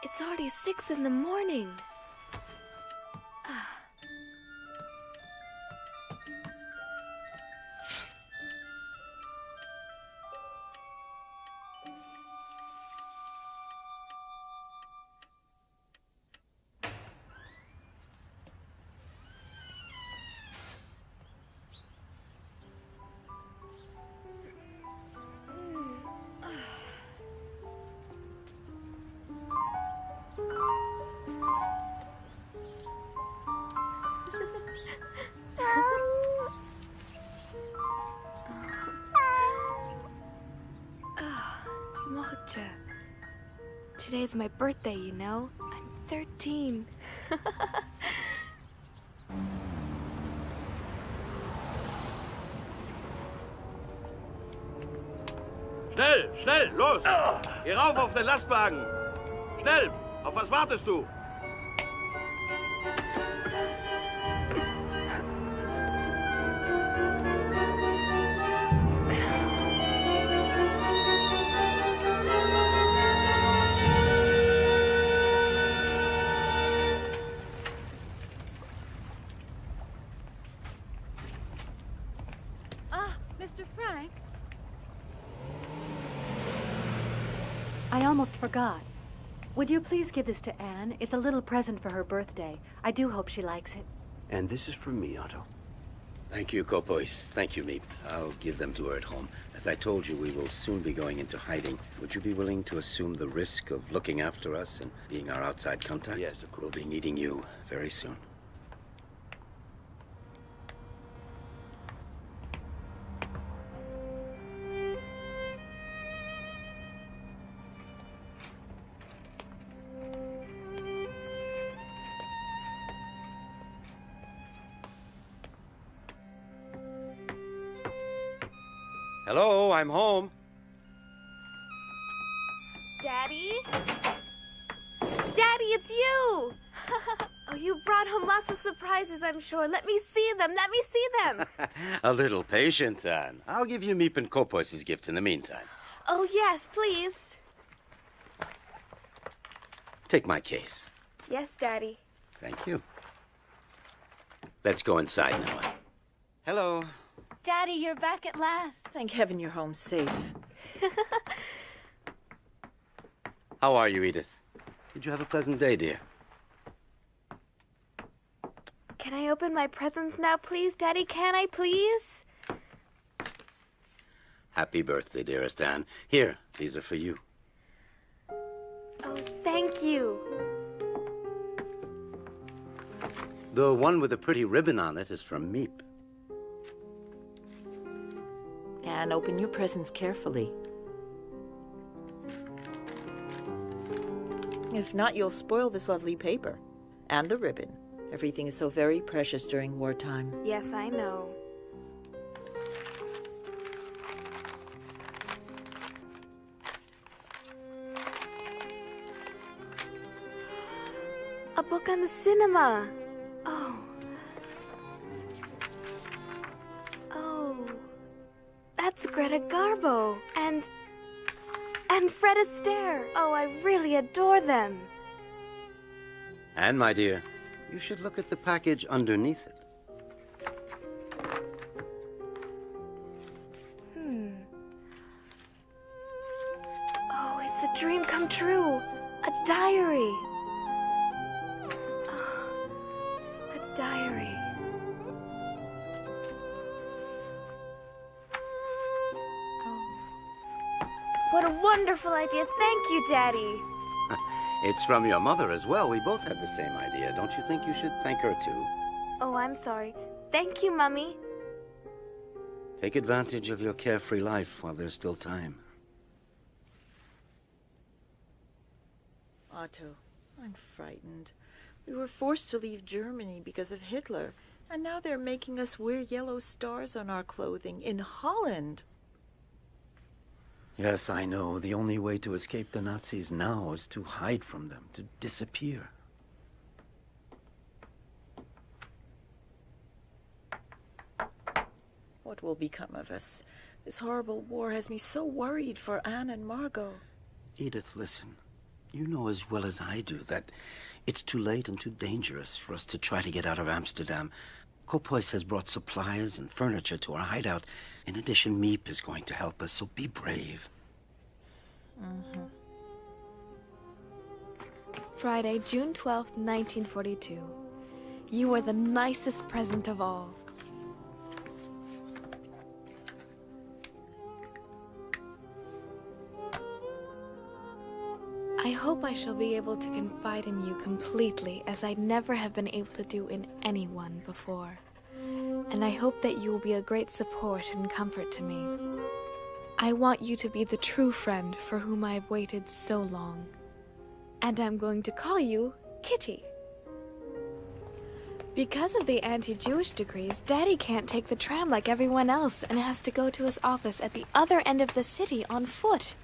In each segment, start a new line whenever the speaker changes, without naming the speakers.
It's already 6 in the morning. Mocha. Today's my birthday, you know? I'm 13.
Schnell, schnell, los! Geh rauf auf den Lastwagen! Schnell! Auf was wartest du?
Mr. Frank? I almost forgot. Would you please give this to Anne? It's a little present for her birthday. I do hope she likes it.
And this is from me, Otto.
Thank you, Kopois. Thank you, Meep. I'll give them to her at home. As I told you, we will soon be going into hiding. Would you be willing to assume the risk of looking after us and being our outside contact?
Yes, of course.
We'll be needing you very soon. Hello, I'm home.
Daddy? Daddy, it's you! Oh, you brought home lots of surprises, I'm sure. Let me see them. Let me see them.
A little patience, Anne. I'll give you Meep and Kopois' gifts in the meantime.
Oh, yes, please.
Take my case.
Yes, Daddy.
Thank you. Let's go inside now, Anne. Hello.
Daddy, you're back at last.
Thank heaven you're home safe.
How are you, Edith? Did you have a pleasant day, dear?
Can I open my presents now, please, Daddy? Can I, please?
Happy birthday, dearest Anne. Here, these are for you.
Oh, thank you.
The one with the pretty ribbon on it is from Meep.
And open your presents carefully. If not, you'll spoil this lovely paper. And the ribbon. Everything is so very precious during wartime.
Yes, I know. A book on the cinema. Oh. Oh. That's Greta Garbo. And Fred Astaire. Oh, I really adore them.
And, my dear, you should look at the package underneath it.
Oh, it's a dream come true. A diary. Oh, a diary. What a wonderful idea. Thank you, Daddy.
It's from your mother as well. We both had the same idea. Don't you think you should thank her, too?
Oh, I'm sorry. Thank you, Mummy.
Take advantage of your carefree life while there's still time.
Otto, I'm frightened. We were forced to leave Germany because of Hitler, and now they're making us wear yellow stars on our clothing in Holland.
Yes, I know. The only way to escape the Nazis now is to hide from them, to disappear.
What will become of us? This horrible war has me so worried for Anne and Margot.
Edith, listen. You know as well as I do that it's too late and too dangerous for us to try to get out of Amsterdam. Kopois has brought supplies and furniture to our hideout. In addition, Meep is going to help us, so be brave.
Mm-hmm.
Friday, June 12th, 1942. You were the nicest present of all. I hope I shall be able to confide in you completely, as I never have been able to do in anyone before. And I hope that you will be a great support and comfort to me. I want you to be the true friend for whom I have waited so long. And I'm going to call you Kitty. Because of the anti-Jewish decrees, Daddy can't take the tram like everyone else and has to go to his office at the other end of the city on foot.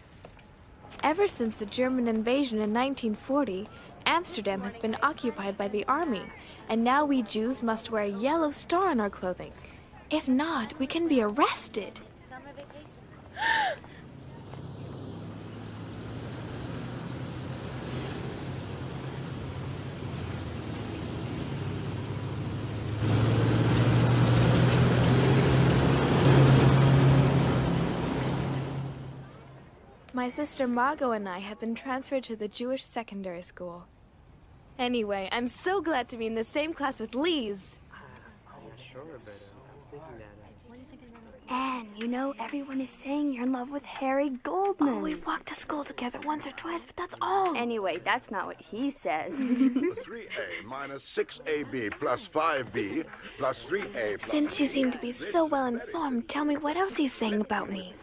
Ever since the German invasion in 1940, Amsterdam has been occupied by the army, and now we Jews must wear a yellow star on our clothing. If not, we can be arrested.
Summer vacation.
My sister Margot and I have been transferred to the Jewish secondary school. Anyway, I'm so glad to be in the same class with Lise.
Anne, you know, everyone is saying you're in love with Harry Goldman.
Oh, we walked to school together once or twice, but that's all.
Anyway, that's not what he says.
3A minus 6AB plus 5B plus 3A plus...
Since you seem to be so well informed, tell me what else he's saying about me.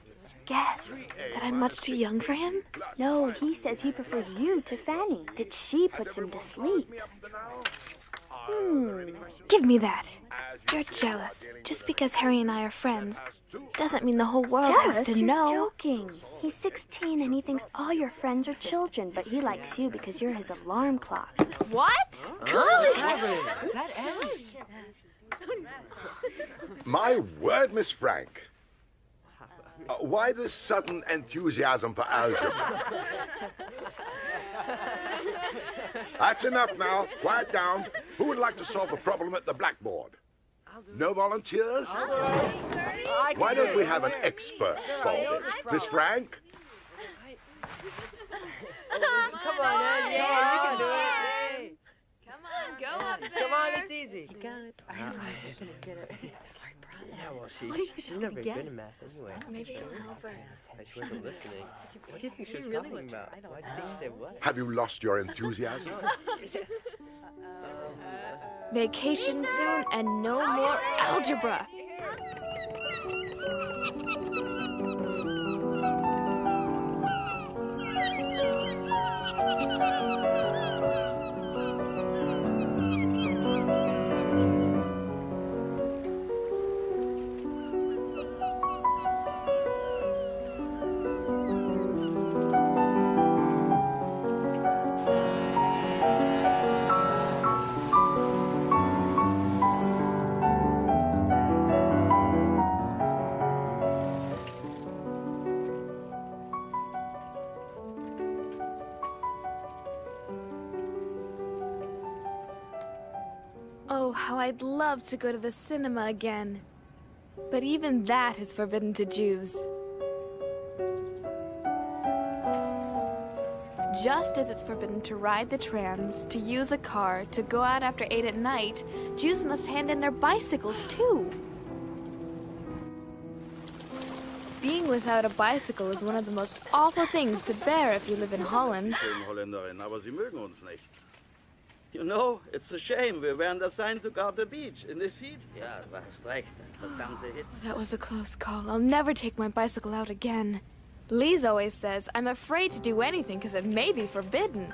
Guess that I'm much too young for him?
No, he says he prefers you to Fanny, that she puts him to sleep.
Give me that. You're jealous. Just because Harry and I are friends doesn't mean the whole world
Jealous?
has to
You're
know.
joking. He's 16 and he thinks all your friends are children, but he likes you because you're his alarm clock.
What?
My word, Miss Frank. Why this sudden enthusiasm for algebra? That's enough now. Quiet down. Who would like to solve the problem at the blackboard? No volunteers? Why don't we have an expert solve it? Miss Frank?
Come on, Anne. Yeah, you can do it.
Come on, go up there.
Come on, it's easy.
You got it. I know she's gonna get it.
Yeah, well, she's never good in math anyway.
Maybe she'll help her.
But she wasn't listening. What do you think she was talking about? Why do you think she said what?
Have you lost your enthusiasm?
Vacation soon and no more algebra. Oh, how I'd love to go to the cinema again. But even that is forbidden to Jews. Just as it's forbidden to ride the trams, to use a car, to go out after 8 at night, Jews must hand in their bicycles too. Being without a bicycle is one of the most awful things to bear if you live in Holland.
Schöne Holländerin, aber sie mögen uns nicht. You know, it's a shame. We weren't assigned to guard the beach in this heat.
Ja, du hast recht. Verdammte Hitze.
That was a close call. I'll never take my bicycle out again. Lise always says I'm afraid to do anything because it may be forbidden.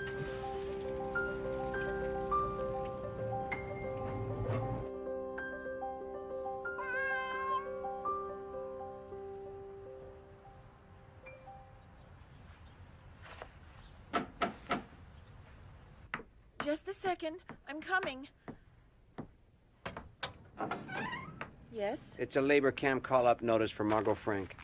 Just a second. I'm coming. Yes?
It's a labor camp call-up notice for Margot Frank.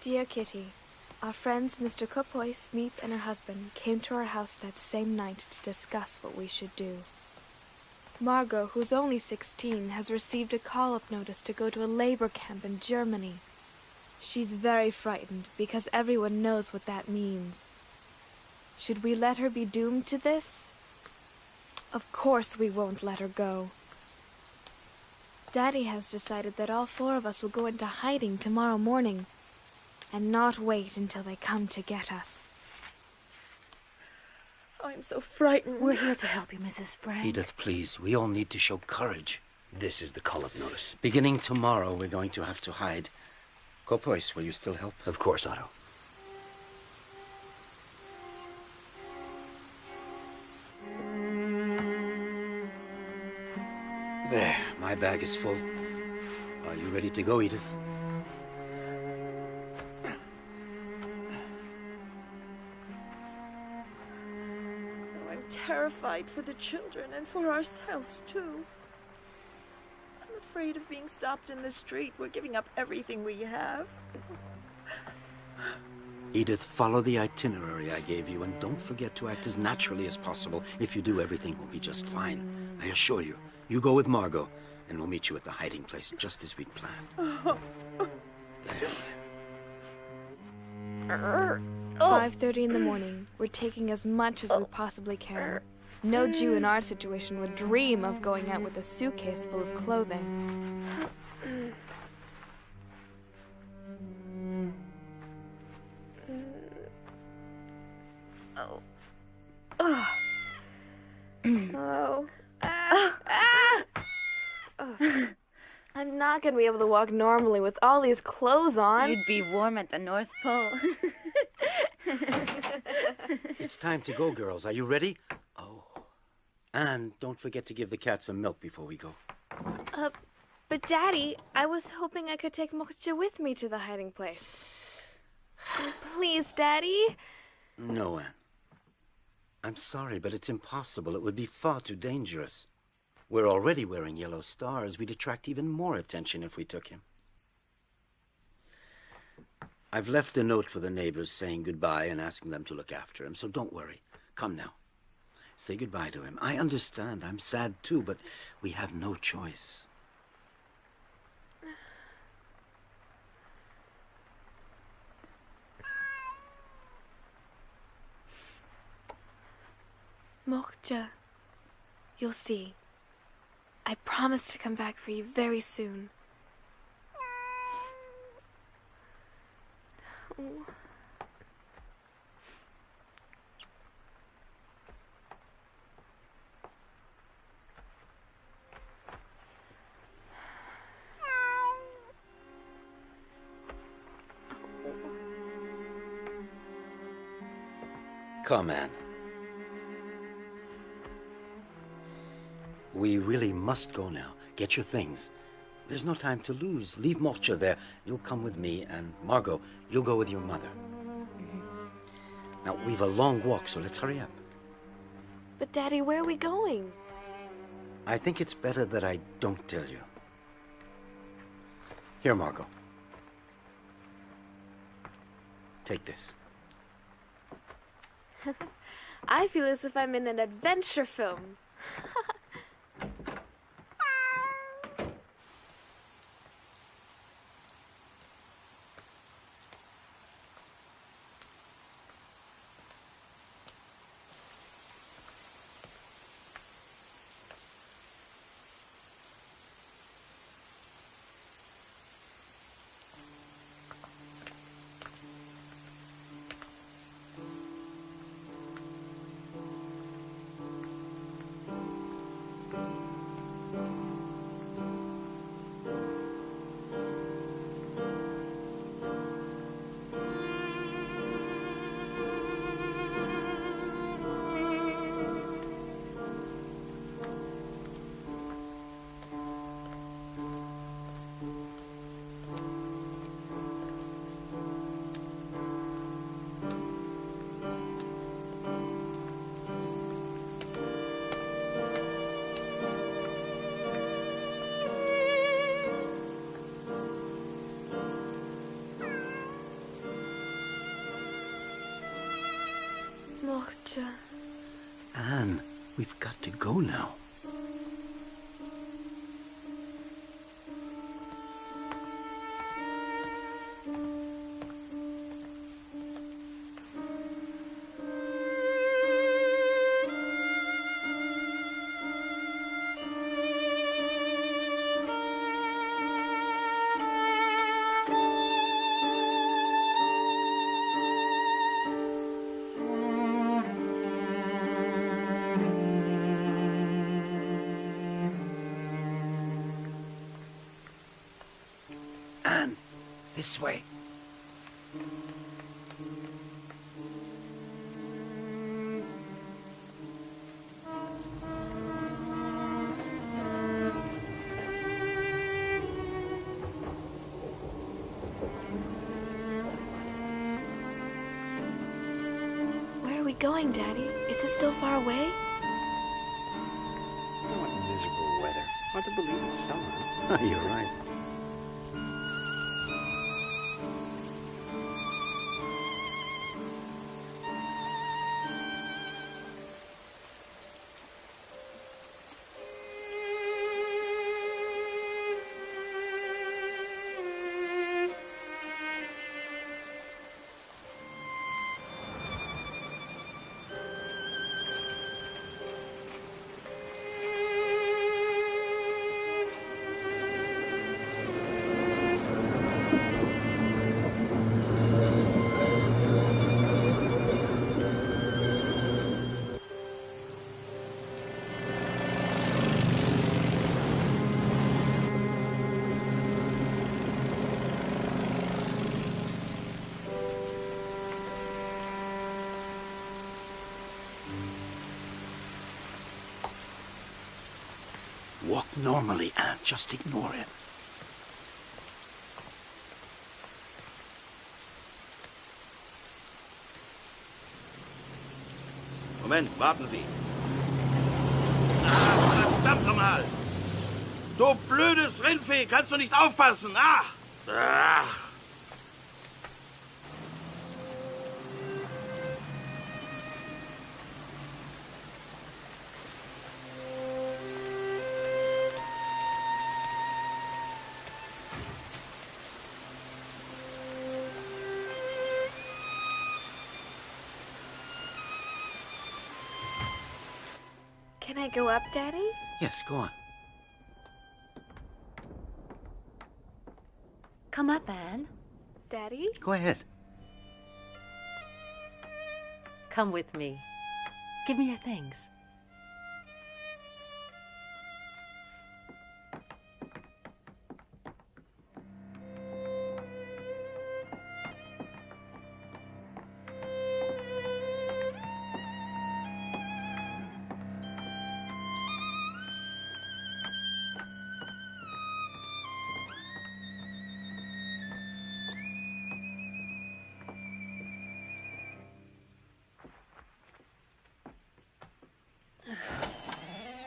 Dear Kitty, our friends Mr. Kopois, Meep, and her husband came to our house that same night to discuss what we should do. Margot, who's only 16, has received a call-up notice to go to a labor camp in Germany. She's very frightened because everyone knows what that means. Should we let her be doomed to this? Of course we won't let her go. Daddy has decided that all 4 of us will go into hiding tomorrow morning and not wait until they come to get us.
I'm so frightened.
We're here to help you, Mrs. Frank.
Edith, please. We all need to show courage.
This is the call-up notice.
Beginning tomorrow, we're going to have to hide. Kopois, will you still help?
Of course, Otto.
There, my bag is full. Are you ready to go, Edith?
I'm terrified for the children and for ourselves, too. I'm afraid of being stopped in the street. We're giving up everything we have.
Edith, follow the itinerary I gave you, and don't forget to act as naturally as possible. If you do, everything will be just fine. I assure you. You go with Margot, and we'll meet you at the hiding place, just as we'd planned. There.
5:30 in the morning. We're taking as much as we possibly can. No Jew in our situation would dream of going out with a suitcase full of clothing. I'm not gonna be able to walk normally with all these clothes on.
You'd be warm at the North Pole.
It's time to go, girls. Are you ready? Oh. And don't forget to give the cat some milk before we go.
But Daddy, I was hoping I could take Moksha with me to the hiding place. Please, Daddy.
No, Anne. I'm sorry, but it's impossible. It would be far too dangerous. We're already wearing yellow stars. We'd attract even more attention if we took him. I've left a note for the neighbors saying goodbye and asking them to look after him, so don't worry. Come now. Say goodbye to him. I understand. I'm sad too, but we have no choice.
Moksha, you'll see. I promise to come back for you very soon. Oh.
Come, Anne. We really must go now. Get your things. There's no time to lose. Leave Moksha there. You'll come with me, and Margot, you'll go with your mother. Now, we've a long walk, so let's hurry up.
But Daddy, where are we going?
I think it's better that I don't tell you. Here, Margot. Take this.
I feel as if I'm in an adventure film. George.
Anne, we've got to go now. Anne, this way.
Where are we going, Daddy? Is it still far away?
What miserable weather. Hard to believe it's summer.
You're right. Walk normally, Anne. Just ignore him.
Moment, warten Sie. Ah, verdammt nochmal! Du blödes Rindvieh, kannst du nicht aufpassen? Ah! Ah!
Can I go up, Daddy?
Yes, go on.
Come up, Anne.
Daddy?
Go ahead.
Come with me. Give me your things.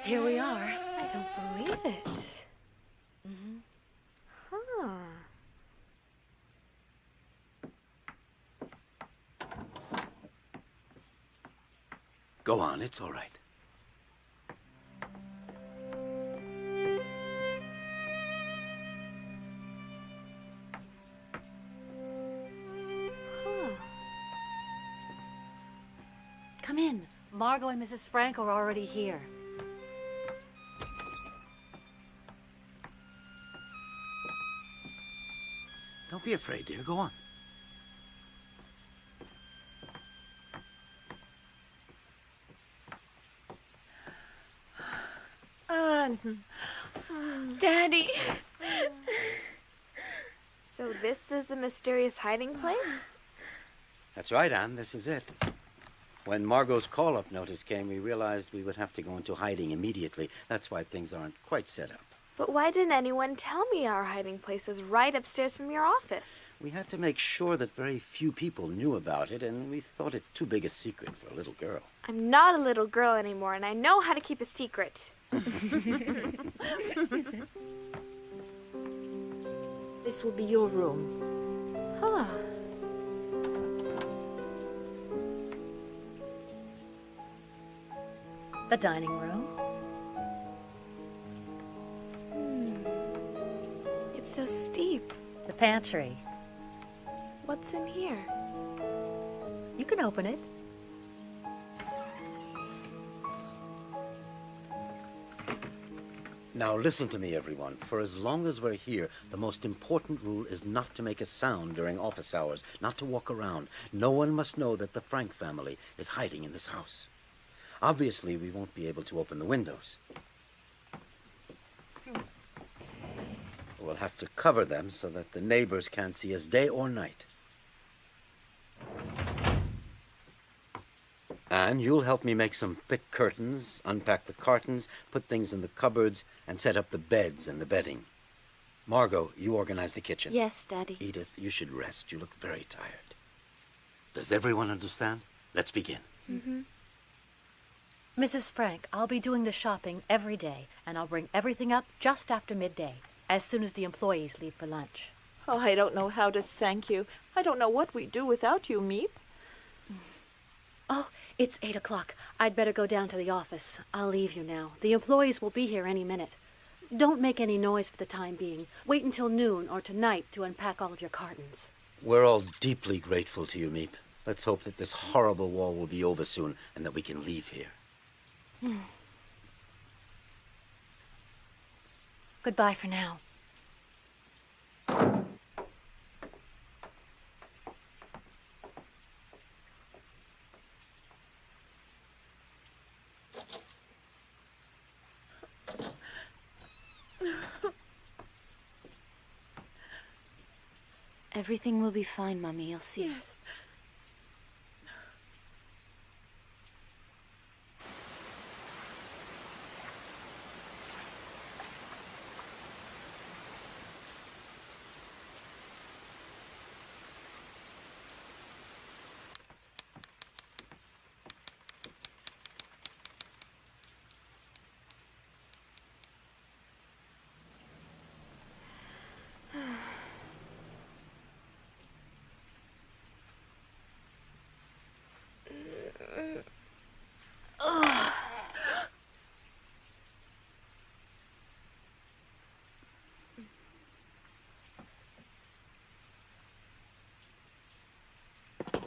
Here we are.
I don't believe it. Huh.
Go on, it's all right.
Huh.
Come in. Margot and Mrs. Frank are already here.
Don't be afraid, dear. Go on.
Daddy! So this is the mysterious hiding place?
That's right, Anne. This is it. When Margot's call-up notice came, we realized we would have to go into hiding immediately. That's why things aren't quite set up.
But why didn't anyone tell me our hiding place is right upstairs from your office?
We had to make sure that very few people knew about it, and we thought it too big a secret for a little girl.
I'm not a little girl anymore, and I know how to keep a secret.
This will be your room.
Huh.
The dining room.
It's so steep.
The pantry.
What's in here?
You can open it.
Now listen to me, everyone. For as long as we're here, the most important rule is not to make a sound during office hours, not to walk around. No one must know that the Frank family is hiding in this house. Obviously, we won't be able to open the windows. We'll have to cover them so that the neighbors can't see us day or night. And you'll help me make some thick curtains, unpack the cartons, put things in the cupboards, and set up the beds and the bedding. Margot, you organize the kitchen.
Yes, Daddy.
Edith, you should rest. You look very tired. Does everyone understand? Let's begin.
Mm-hmm.
Mrs. Frank, I'll be doing the shopping every day, and I'll bring everything up just after midday, as soon as the employees leave for lunch.
Oh, I don't know how to thank you. I don't know what we'd do without you, Meep.
Oh, it's 8 o'clock. I'd better go down to the office. I'll leave you now. The employees will be here any minute. Don't make any noise for the time being. Wait until noon or tonight to unpack all of your cartons.
We're all deeply grateful to you, Meep. Let's hope that this horrible war will be over soon and that we can leave here.
Goodbye for now.
Everything will be fine, Mommy. You'll see.
Yes.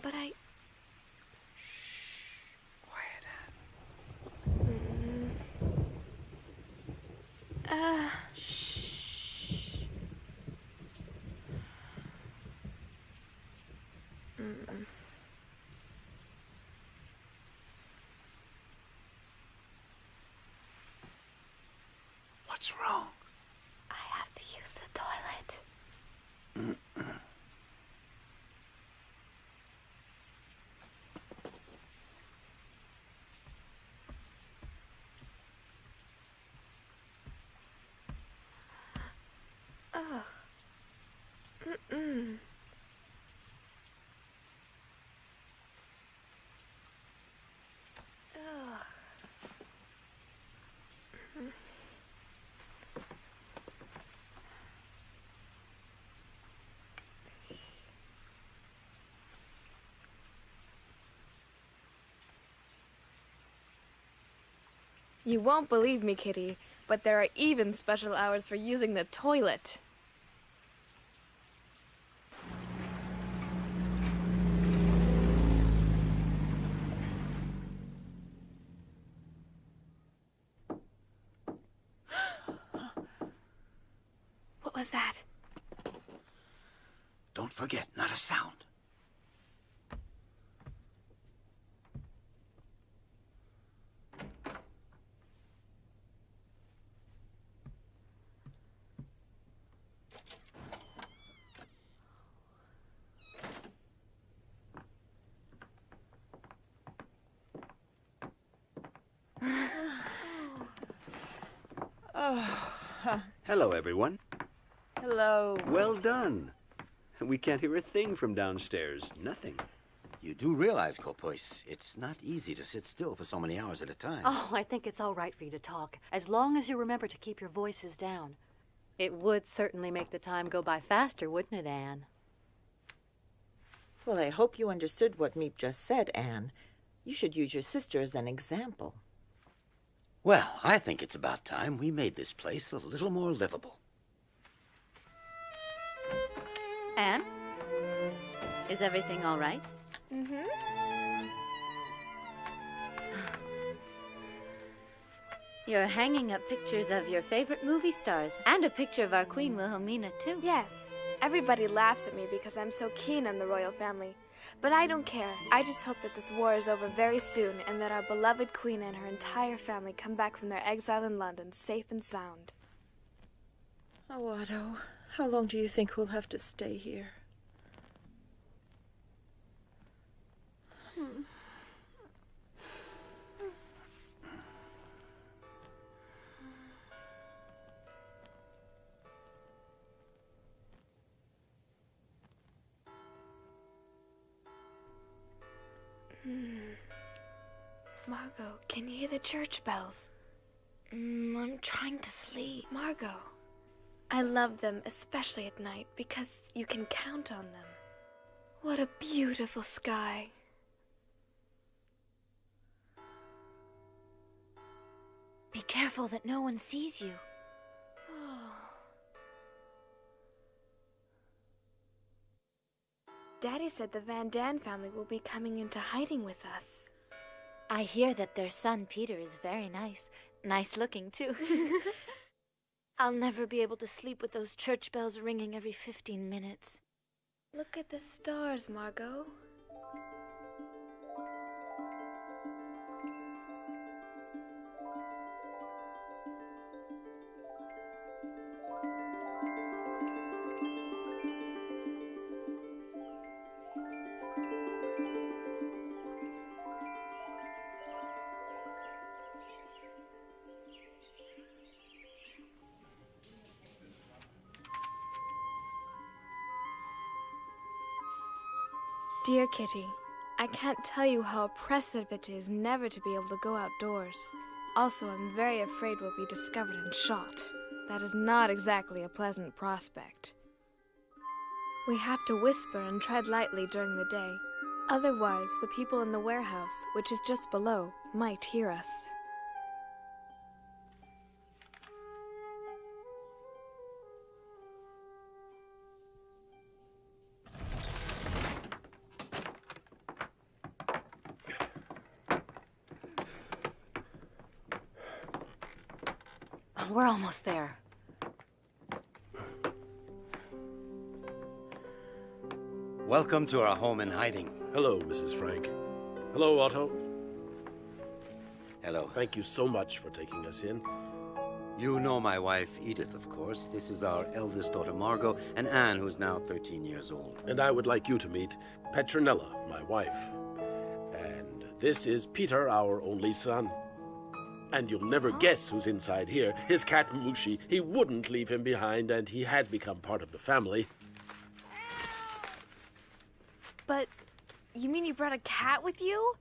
But I...
Quiet,
Anne.
Shh.
What's wrong?
I have to use the toilet. Ugh. Mm-mm. Ugh. You won't believe me, Kitty, but there are even special hours for using the toilet. What was that?
Don't forget, not a sound.
Hello, everyone.
Hello.
Well done. We can't hear a thing from downstairs. Nothing.
You do realize, Kopois, it's not easy to sit still for so many hours at a time.
Oh, I think it's all right for you to talk, as long as you remember to keep your voices down. It would certainly make the time go by faster, wouldn't it, Anne?
Well, I hope you understood what Meep just said, Anne. You should use your sister as an example.
Well, I think it's about time we made this place a little more livable.
Anne? Is everything all right?
Mm-hmm.
You're hanging up pictures of your favorite movie stars and a picture of our Queen Wilhelmina, too.
Yes. Everybody laughs at me because I'm so keen on the royal family. But I don't care. I just hope that this war is over very soon and that our beloved queen and her entire family come back from their exile in London safe and sound.
Oh, Otto, how long do you think we'll have to stay here?
Margot, can you hear the church bells?
I'm trying to sleep.
Margot, I love them, especially at night, because you can count on them. What a beautiful sky.
Be careful that no one sees you.
Oh. Daddy said the Van Daan family will be coming into hiding with us.
I hear that their son Peter is very nice. Nice looking, too. I'll never be able to sleep with those church bells ringing every 15 minutes.
Look at the stars, Margot. Dear Kitty, I can't tell you how oppressive it is never to be able to go outdoors. Also, I'm very afraid we'll be discovered and shot. That is not exactly a pleasant prospect. We have to whisper and tread lightly during the day. Otherwise, the people in the warehouse, which is just below, might hear us.
We're almost there.
Welcome to our home in hiding.
Hello, Mrs. Frank. Hello, Otto.
Hello.
Thank you so much for taking us in.
You know my wife, Edith, of course. This is our eldest daughter, Margot, and Anne, who's now 13 years old.
And I would like you to meet Petronella, my wife. And this is Peter, our only son. And you'll never guess who's inside here. His cat, Mushi. He wouldn't leave him behind, and he has become part of the family.
But you mean you brought a cat with you?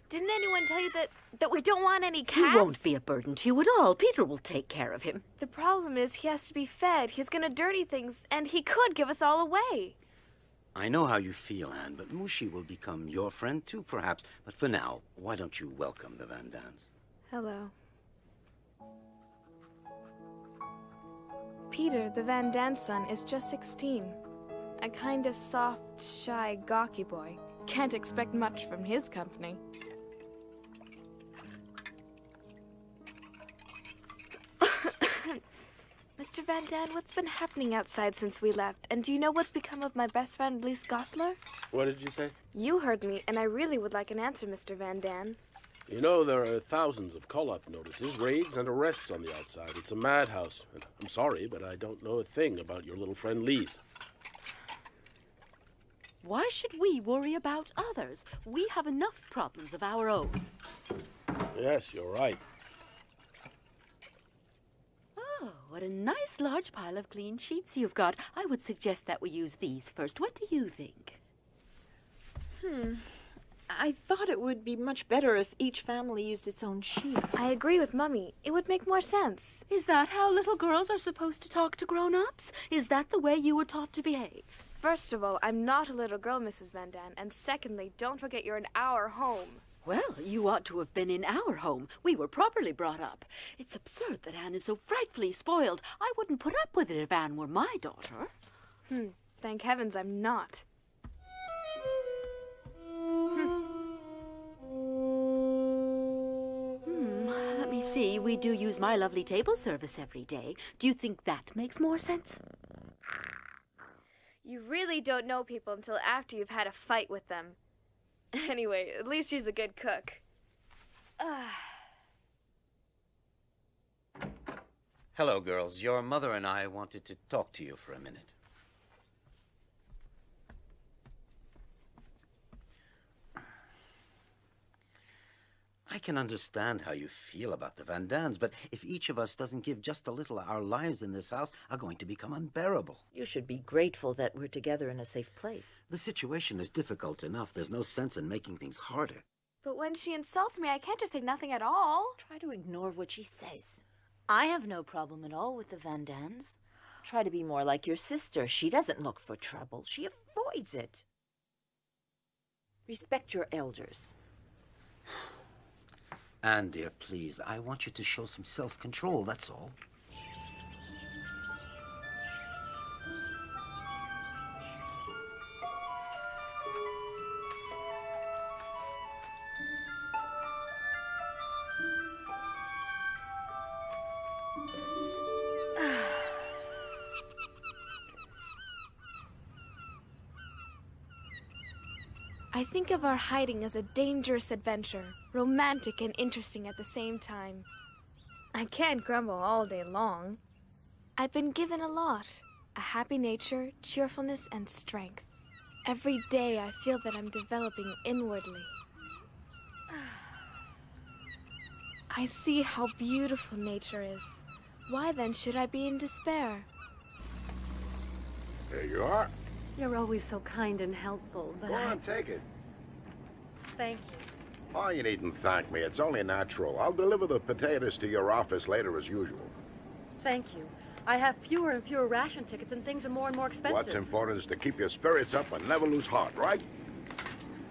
Didn't anyone tell you that we don't want any cats?
He won't be a burden to you at all. Peter will take care of him.
The problem is he has to be fed. He's gonna dirty things, and he could give us all away.
I know how you feel, Anne, but Mushi will become your friend too, perhaps. But for now, why don't you welcome the Van Daans?
Hello. Peter, the Van Daan's son, is just 16. A kind of soft, shy, gawky boy. Can't expect much from his company. Mr. Van Daan, what's been happening outside since we left? And do you know what's become of my best friend, Lise Goslar?
What did you say?
You heard me, and I really would like an answer, Mr. Van Daan.
You know, there are thousands of call-out notices, raids, and arrests on the outside. It's a madhouse. And I'm sorry, but I don't know a thing about your little friend Lise.
Why should we worry about others? We have enough problems of our own.
Yes, you're right.
Oh, what a nice large pile of clean sheets you've got. I would suggest that we use these first. What do you think?
I thought it would be much better if each family used its own sheets.
I agree with Mummy. It would make more sense.
Is that how little girls are supposed to talk to grown-ups? Is that the way you were taught to behave?
First of all, I'm not a little girl, Mrs. Van Daan. And secondly, don't forget you're an hour home.
Well, you ought to have been in our home. We were properly brought up. It's absurd that Anne is so frightfully spoiled. I wouldn't put up with it if Anne were my daughter.
Thank heavens I'm not.
Let me see. We do use my lovely table service every day. Do you think that makes more sense?
You really don't know people until after you've had a fight with them. Anyway, at least she's a good cook.
Hello, girls. Your mother and I wanted to talk to you for a minute. I can understand how you feel about the Van Dans, but if each of us doesn't give just a little, our lives in this house are going to become unbearable.
You should be grateful that we're together in a safe place.
The situation is difficult enough. There's no sense in making things harder.
But when she insults me, I can't just say nothing at all.
Try to ignore what she says.
I have no problem at all with the Van Dans.
Try to be more like your sister. She doesn't look for trouble. She avoids it. Respect your elders.
Anne, dear, please, I want you to show some self-control, that's all.
I think of our hiding as a dangerous adventure, romantic and interesting at the same time. I can't grumble all day long. I've been given a lot. A happy nature, cheerfulness, and strength. Every day I feel that I'm developing inwardly. I see how beautiful nature is. Why then should I be in despair?
There you are.
You're always so kind and helpful, but
Go on, take it.
Thank you.
Oh, you needn't thank me. It's only natural. I'll deliver the potatoes to your office later as usual.
Thank you. I have fewer and fewer ration tickets and things are more and more expensive.
What's important is to keep your spirits up and never lose heart, right?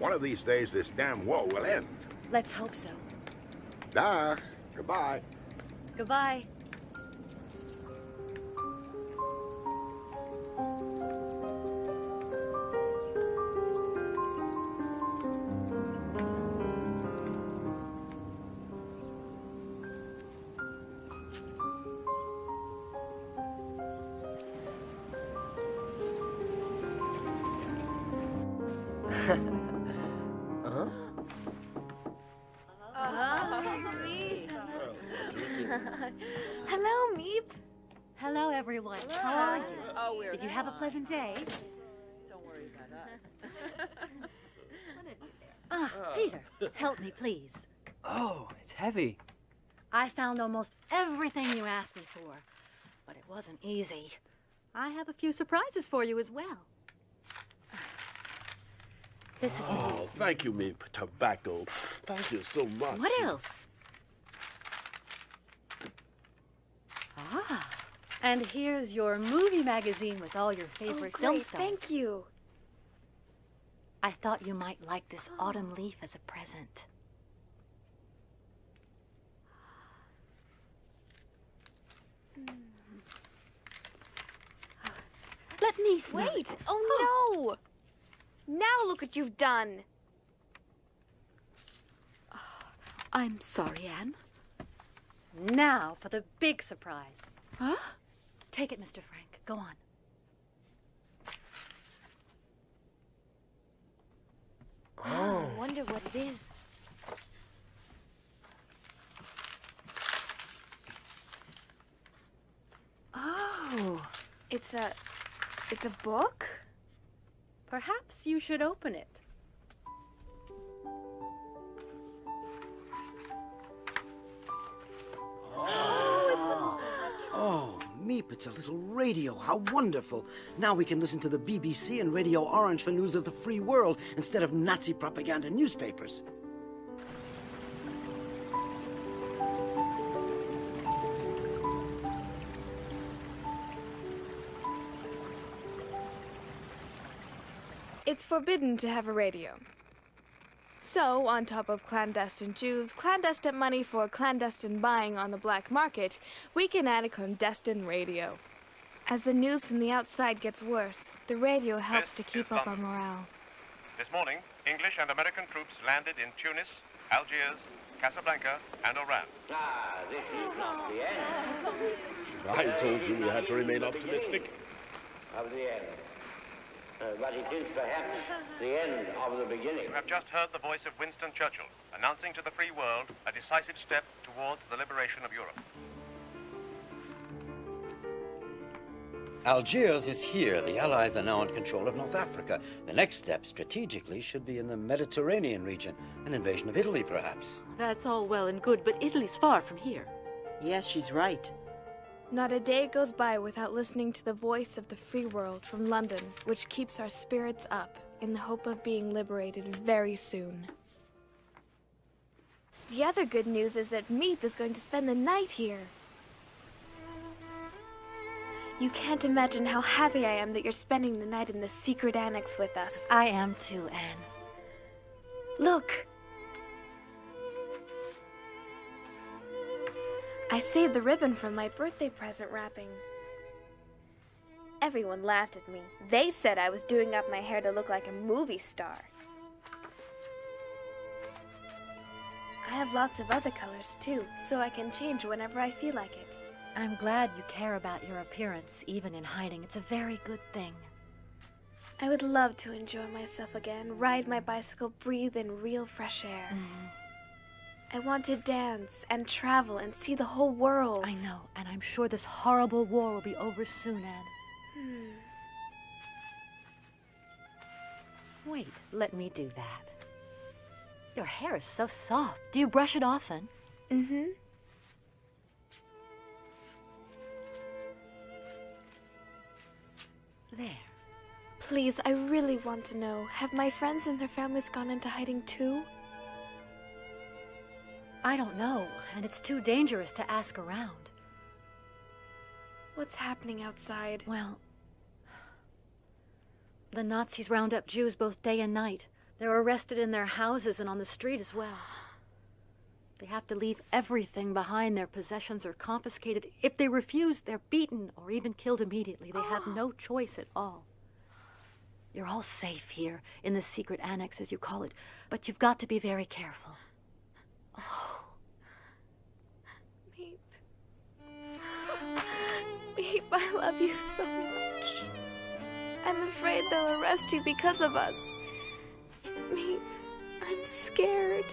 One of these days, this damn war will end.
Let's hope so.
Goodbye.
Goodbye.
Hello, Meep.
Hello, everyone. How are you?
Oh,
Did you have a pleasant day?
Don't worry about us.
Peter, help me, please.
Oh, it's heavy.
I found almost everything you asked me for, but it wasn't easy. I have a few surprises for you as well. This is
Oh, thank you, Meep. Tobacco. Thank you so much.
What else? And here's your movie magazine with all your favorite film
Great,
stars.
thank you.
I thought you might like this autumn leaf as a present. Let me smell
Wait!
it.
Oh no! Now look what you've done.
I'm sorry, Anne. Now for the big surprise. Huh? Take it, Mr. Frank. Go on.
I wonder what it is.
Oh.
It's a book?
Perhaps you should open it.
Oh, Meep, it's a little radio. How wonderful. Now we can listen to the BBC and Radio Orange for news of the free world instead of Nazi propaganda newspapers.
It's forbidden to have a radio. So, on top of clandestine Jews, clandestine money for clandestine buying on the black market, we can add a clandestine radio. As the news from the outside gets worse, the radio helps to keep up our morale.
This morning, English and American troops landed in Tunis, Algiers, Casablanca, and Oran.
This is not the end.
I told you we had to remain optimistic.
Of the end. But it is perhaps the end of the beginning.
You have just heard the voice of Winston Churchill, announcing to the free world a decisive step towards the liberation of Europe.
Algiers is here. The Allies are now in control of North Africa. The next step, strategically, should be in the Mediterranean region. An invasion of Italy, perhaps.
That's all well and good, but Italy's far from here.
Yes, she's right.
Not a day goes by without listening to the voice of the free world from London, which keeps our spirits up in the hope of being liberated very soon. The other good news is that Meep is going to spend the night here. You can't imagine how happy I am that you're spending the night in the secret annex with us.
I am too, Anne.
Look! I saved the ribbon from my birthday present wrapping. Everyone laughed at me. They said I was doing up my hair to look like a movie star. I have lots of other colors too, so I can change whenever I feel like it.
I'm glad you care about your appearance, even in hiding. It's a very good thing.
I would love to enjoy myself again, ride my bicycle, breathe in real fresh air. I want to dance and travel and see the whole world.
I know, and I'm sure this horrible war will be over soon, Anne. Wait, let me do that. Your hair is so soft. Do you brush it often?
Mm-hmm.
There.
Please, I really want to know, have my friends and their families gone into hiding too?
I don't know, and it's too dangerous to ask around.
What's happening outside?
Well, the Nazis round up Jews both day and night. They're arrested in their houses and on the street as well. They have to leave everything behind. Their possessions are confiscated. If they refuse, they're beaten or even killed immediately. They have no choice at all. You're all safe here, in the secret annex, as you call it, but you've got to be very careful. Oh.
Meep. Meep, I love you so much. I'm afraid they'll arrest you because of us. Meep, I'm scared.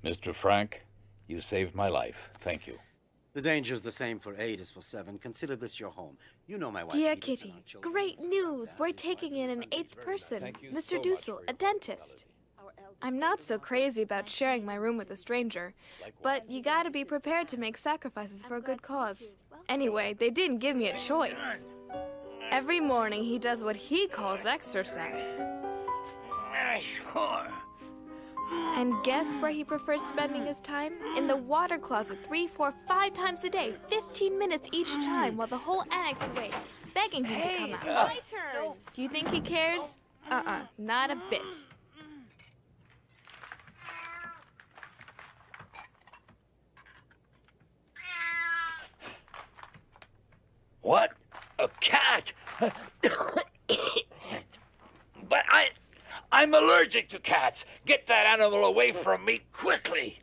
Mr. Frank, you saved my life. Thank you.
The danger's the same for 8 as for 7. Consider this your home. You know my wife.
Dear Kitty, great news! We're taking in an 8th person, Mr. Dussel, a dentist. I'm not so crazy about sharing my room with a stranger, but you gotta be prepared to make sacrifices for a good cause. Anyway, they didn't give me a choice. Every morning he does what he calls exercise. And guess where he prefers spending his time? In the water closet 3, 4, 5 times a day, 15 minutes each time, while the whole annex waits, begging him to come out. My turn! No. Do you think he cares? Not a bit.
What? A cat? But I'm allergic to cats. Get that animal away from me quickly.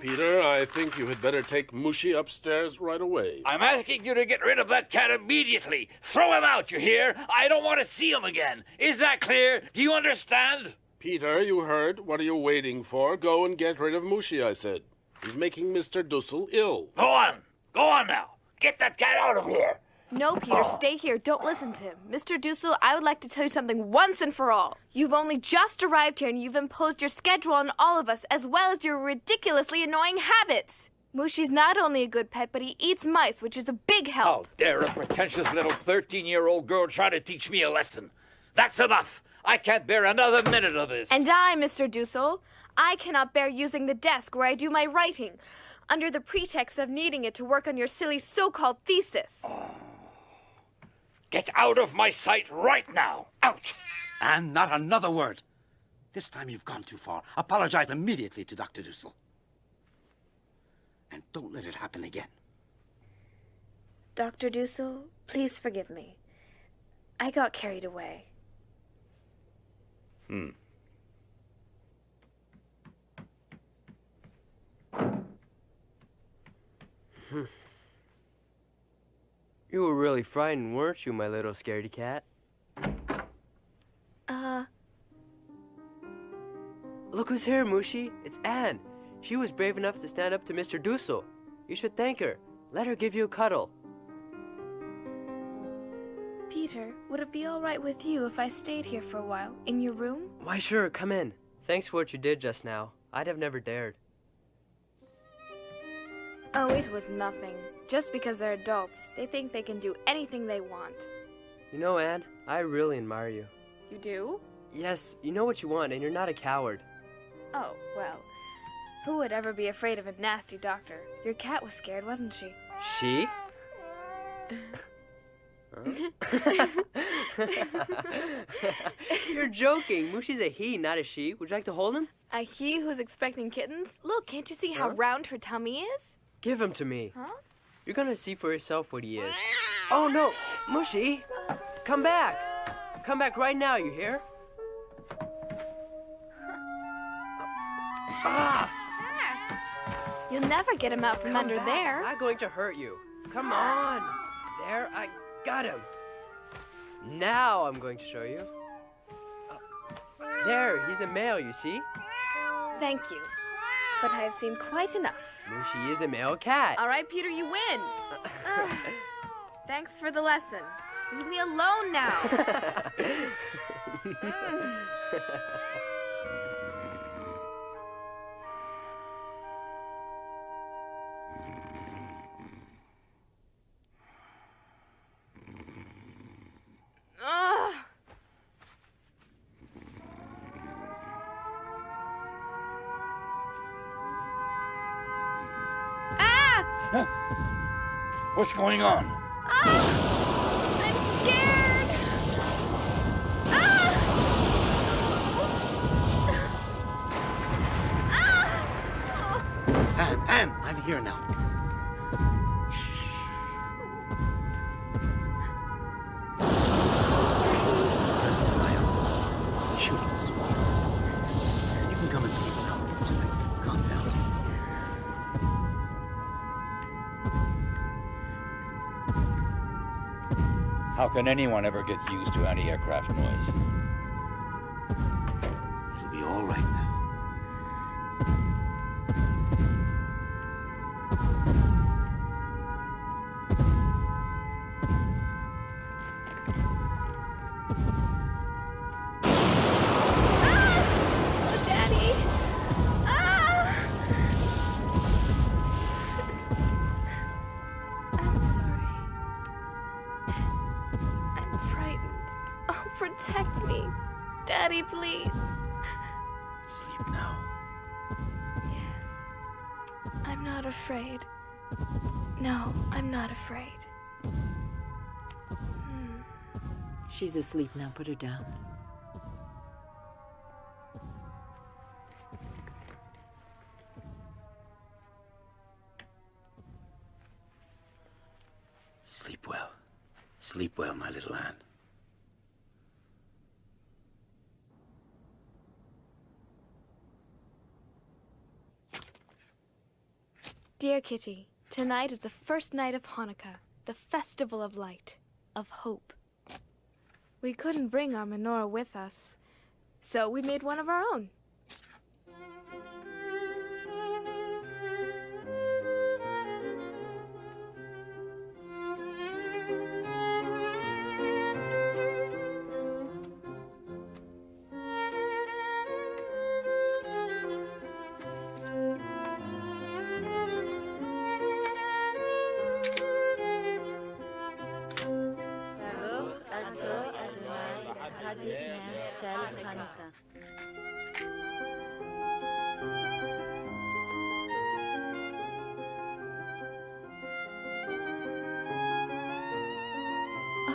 Peter, I think you had better take Mushy upstairs right away.
I'm asking you to get rid of that cat immediately. Throw him out, you hear? I don't want to see him again. Is that clear? Do you understand?
Peter, you heard. What are you waiting for? Go and get rid of Mushy, I said. He's making Mr. Dussel ill.
Go on. Go on now. Get that cat out of here.
No, Peter, stay here. Don't listen to him. Mr. Dussel, I would like to tell you something once and for all. You've only just arrived here and you've imposed your schedule on all of us, as well as your ridiculously annoying habits. Mushi's not only a good pet, but he eats mice, which is a big help.
How dare a pretentious little 13-year-old girl try to teach me a lesson? That's enough. I can't bear another minute of this.
And I, Mr. Dussel, I cannot bear using the desk where I do my writing, under the pretext of needing it to work on your silly so-called thesis.
Get out of my sight right now. Out!
And not another word. This time you've gone too far. Apologize immediately to Dr. Dussel. And don't let it happen again.
Dr. Dussel, please forgive me. I got carried away.
You were really frightened, weren't you, my little scaredy cat? Look who's here, Mushi. It's Anne. She was brave enough to stand up to Mr. Dussel. You should thank her. Let her give you a cuddle.
Peter, would it be all right with you if I stayed here for a while, in your room?
Why, sure, come in. Thanks for what you did just now. I'd have never dared.
Oh, it was nothing. Just because they're adults, they think they can do anything they want.
You know, Anne, I really admire you.
You do?
Yes, you know what you want, and you're not a coward.
Oh, well, who would ever be afraid of a nasty doctor? Your cat was scared, wasn't she?
She? You're joking. Mushi's a he, not a she. Would you like to hold him?
A he who's expecting kittens? Look, can't you see how round her tummy is?
Give him to me.
Huh?
You're gonna see for yourself what he is. Oh no, Mushi! Come back! Come back right now, you hear?
You'll never get him out from under there.
I'm not going to hurt you. Come on. There, I got him. Now I'm going to show you. There, he's a male, you see?
Thank you. But I have seen quite enough.
Mushi is a male cat.
All right, Peter, you win. Thanks for the lesson. Leave me alone now.
What's going on?
I'm scared.
Anne, I'm here now. Rest in my arms. Shooting is so beautiful. You can come and sleep in our room tonight. Calm down.
How can anyone ever get used to anti-aircraft noise?
It'll be all right now.
Oh, Daddy. I'm sorry. I'm frightened. Oh, protect me. Daddy, please.
Sleep now.
Yes. I'm not afraid. No, I'm not afraid.
She's asleep now. Put her down.
Sleep well. Sleep well, my little Anne.
Dear Kitty, tonight is the first night of Hanukkah, the festival of light, of hope. We couldn't bring our menorah with us, so we made one of our own.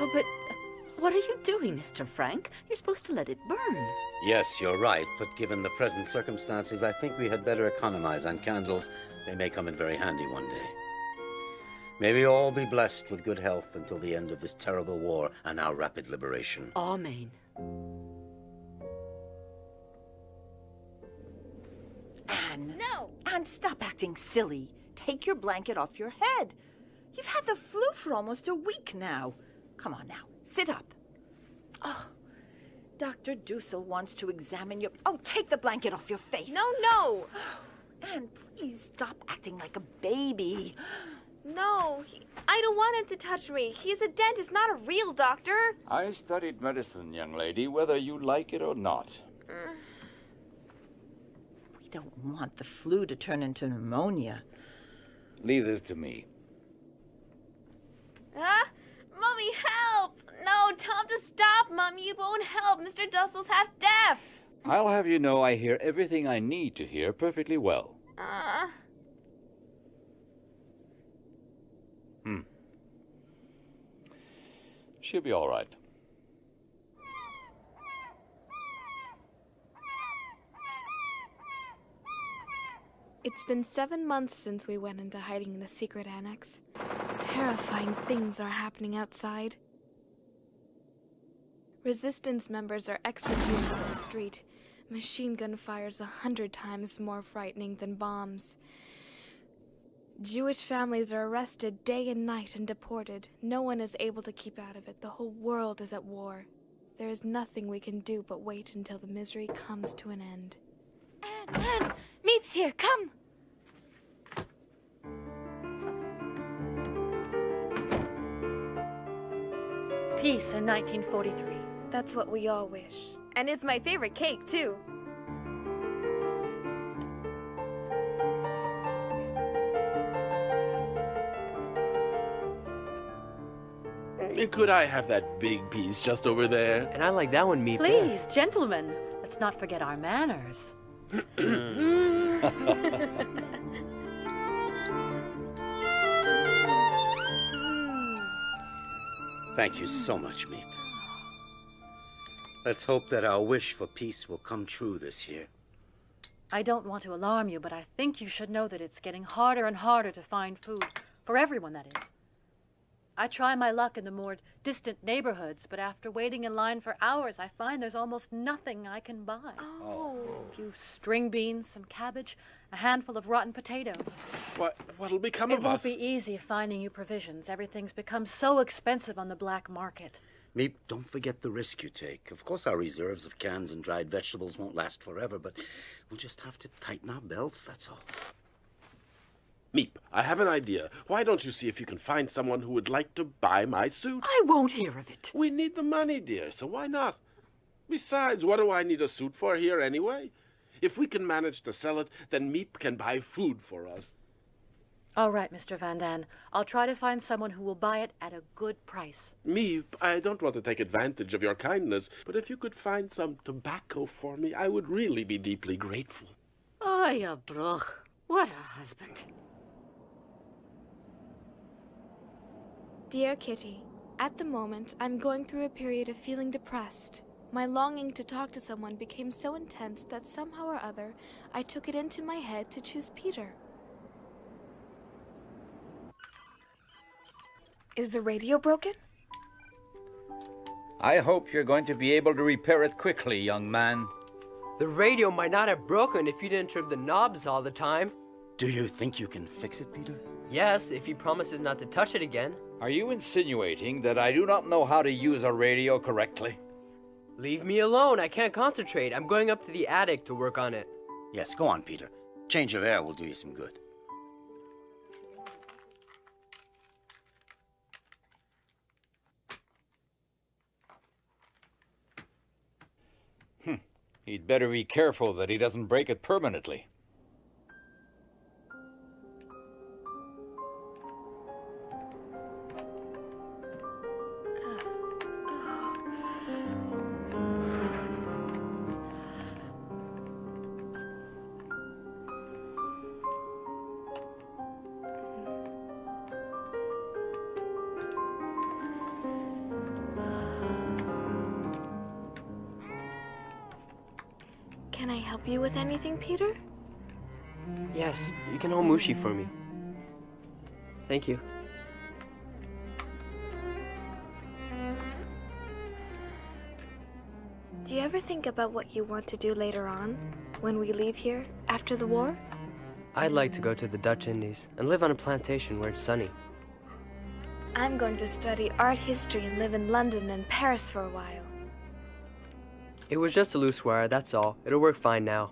Oh, but what are you doing, Mr. Frank? You're supposed to let it burn.
Yes, you're right, but given the present circumstances, I think we had better economize on candles. They may come in very handy one day. May we all be blessed with good health until the end of this terrible war and our rapid liberation.
Amen.
Anne.
No!
Anne, stop acting silly. Take your blanket off your head. You've had the flu for almost a week now. Come on now, sit up. Oh, Dr. Dussel wants to examine your... Oh, take the blanket off your face.
No!
Anne, please stop acting like a baby.
No, I don't want him to touch me. He's a dentist, not a real doctor.
I studied medicine, young lady, whether you like it or not.
We don't want the flu to turn into pneumonia.
Leave this to me.
Mommy, help! No, tell him to stop, Mommy. It won't help. Mr. Dussel's half deaf.
I'll have you know I hear everything I need to hear perfectly well. She'll be all right.
It's been 7 months since we went into hiding in the secret annex. Terrifying things are happening outside. Resistance members are executed on the street. Machine gun fire's 100 times more frightening than bombs. Jewish families are arrested day and night and deported. No one is able to keep out of it. The whole world is at war. There is nothing we can do but wait until the misery comes to an end.
Anne! Meep's here, come!
Peace in 1943.
That's what we all wish. And it's my favorite cake, too.
Could I have that big piece just over there?
And I like that one, Meep.
Please, gentlemen, let's not forget our manners.
Thank you so much, Meep. Let's hope that our wish for peace will come true this year.
I don't want to alarm you, but I think you should know that it's getting harder and harder to find food. For everyone, that is. I try my luck in the more distant neighborhoods, but after waiting in line for hours, I find there's almost nothing I can buy. A few string beans, some cabbage, a handful of rotten potatoes.
What'll become
It
of
won't
us?
be easy finding you provisions. Everything's become so expensive on the black market.
Meep, don't forget the risk you take. Of course, our reserves of cans and dried vegetables won't last forever, but we'll just have to tighten our belts, that's all.
Meep, I have an idea. Why don't you see if you can find someone who would like to buy my suit?
I won't hear of it.
We need the money, dear, so why not? Besides, what do I need a suit for here anyway? If we can manage to sell it, then Meep can buy food for us.
All right, Mr. Van Dan. I'll try to find someone who will buy it at a good price.
Meep, I don't want to take advantage of your kindness, but if you could find some tobacco for me, I would really be deeply grateful.
Oh, you broch. What a husband.
Dear Kitty, at the moment, I'm going through a period of feeling depressed. My longing to talk to someone became so intense that somehow or other, I took it into my head to choose Peter. Is the radio broken?
I hope you're going to be able to repair it quickly, young man.
The radio might not have broken if you didn't trip the knobs all the time.
Do you think you can fix it, Peter?
Yes, if he promises not to touch it again.
Are you insinuating that I do not know how to use a radio correctly?
Leave me alone. I can't concentrate. I'm going up to the attic to work on it.
Yes, go on, Peter. Change of air will do you some good.
He'd better be careful that he doesn't break it permanently.
help you with anything, Peter?
Yes, you can hold Mushi for me. Thank you.
Do you ever think about what you want to do later on, when we leave here, after the war?
I'd like to go to the Dutch Indies and live on a plantation where it's sunny.
I'm going to study art history and live in London and Paris for a while.
It was just a loose wire, that's all. It'll work fine now.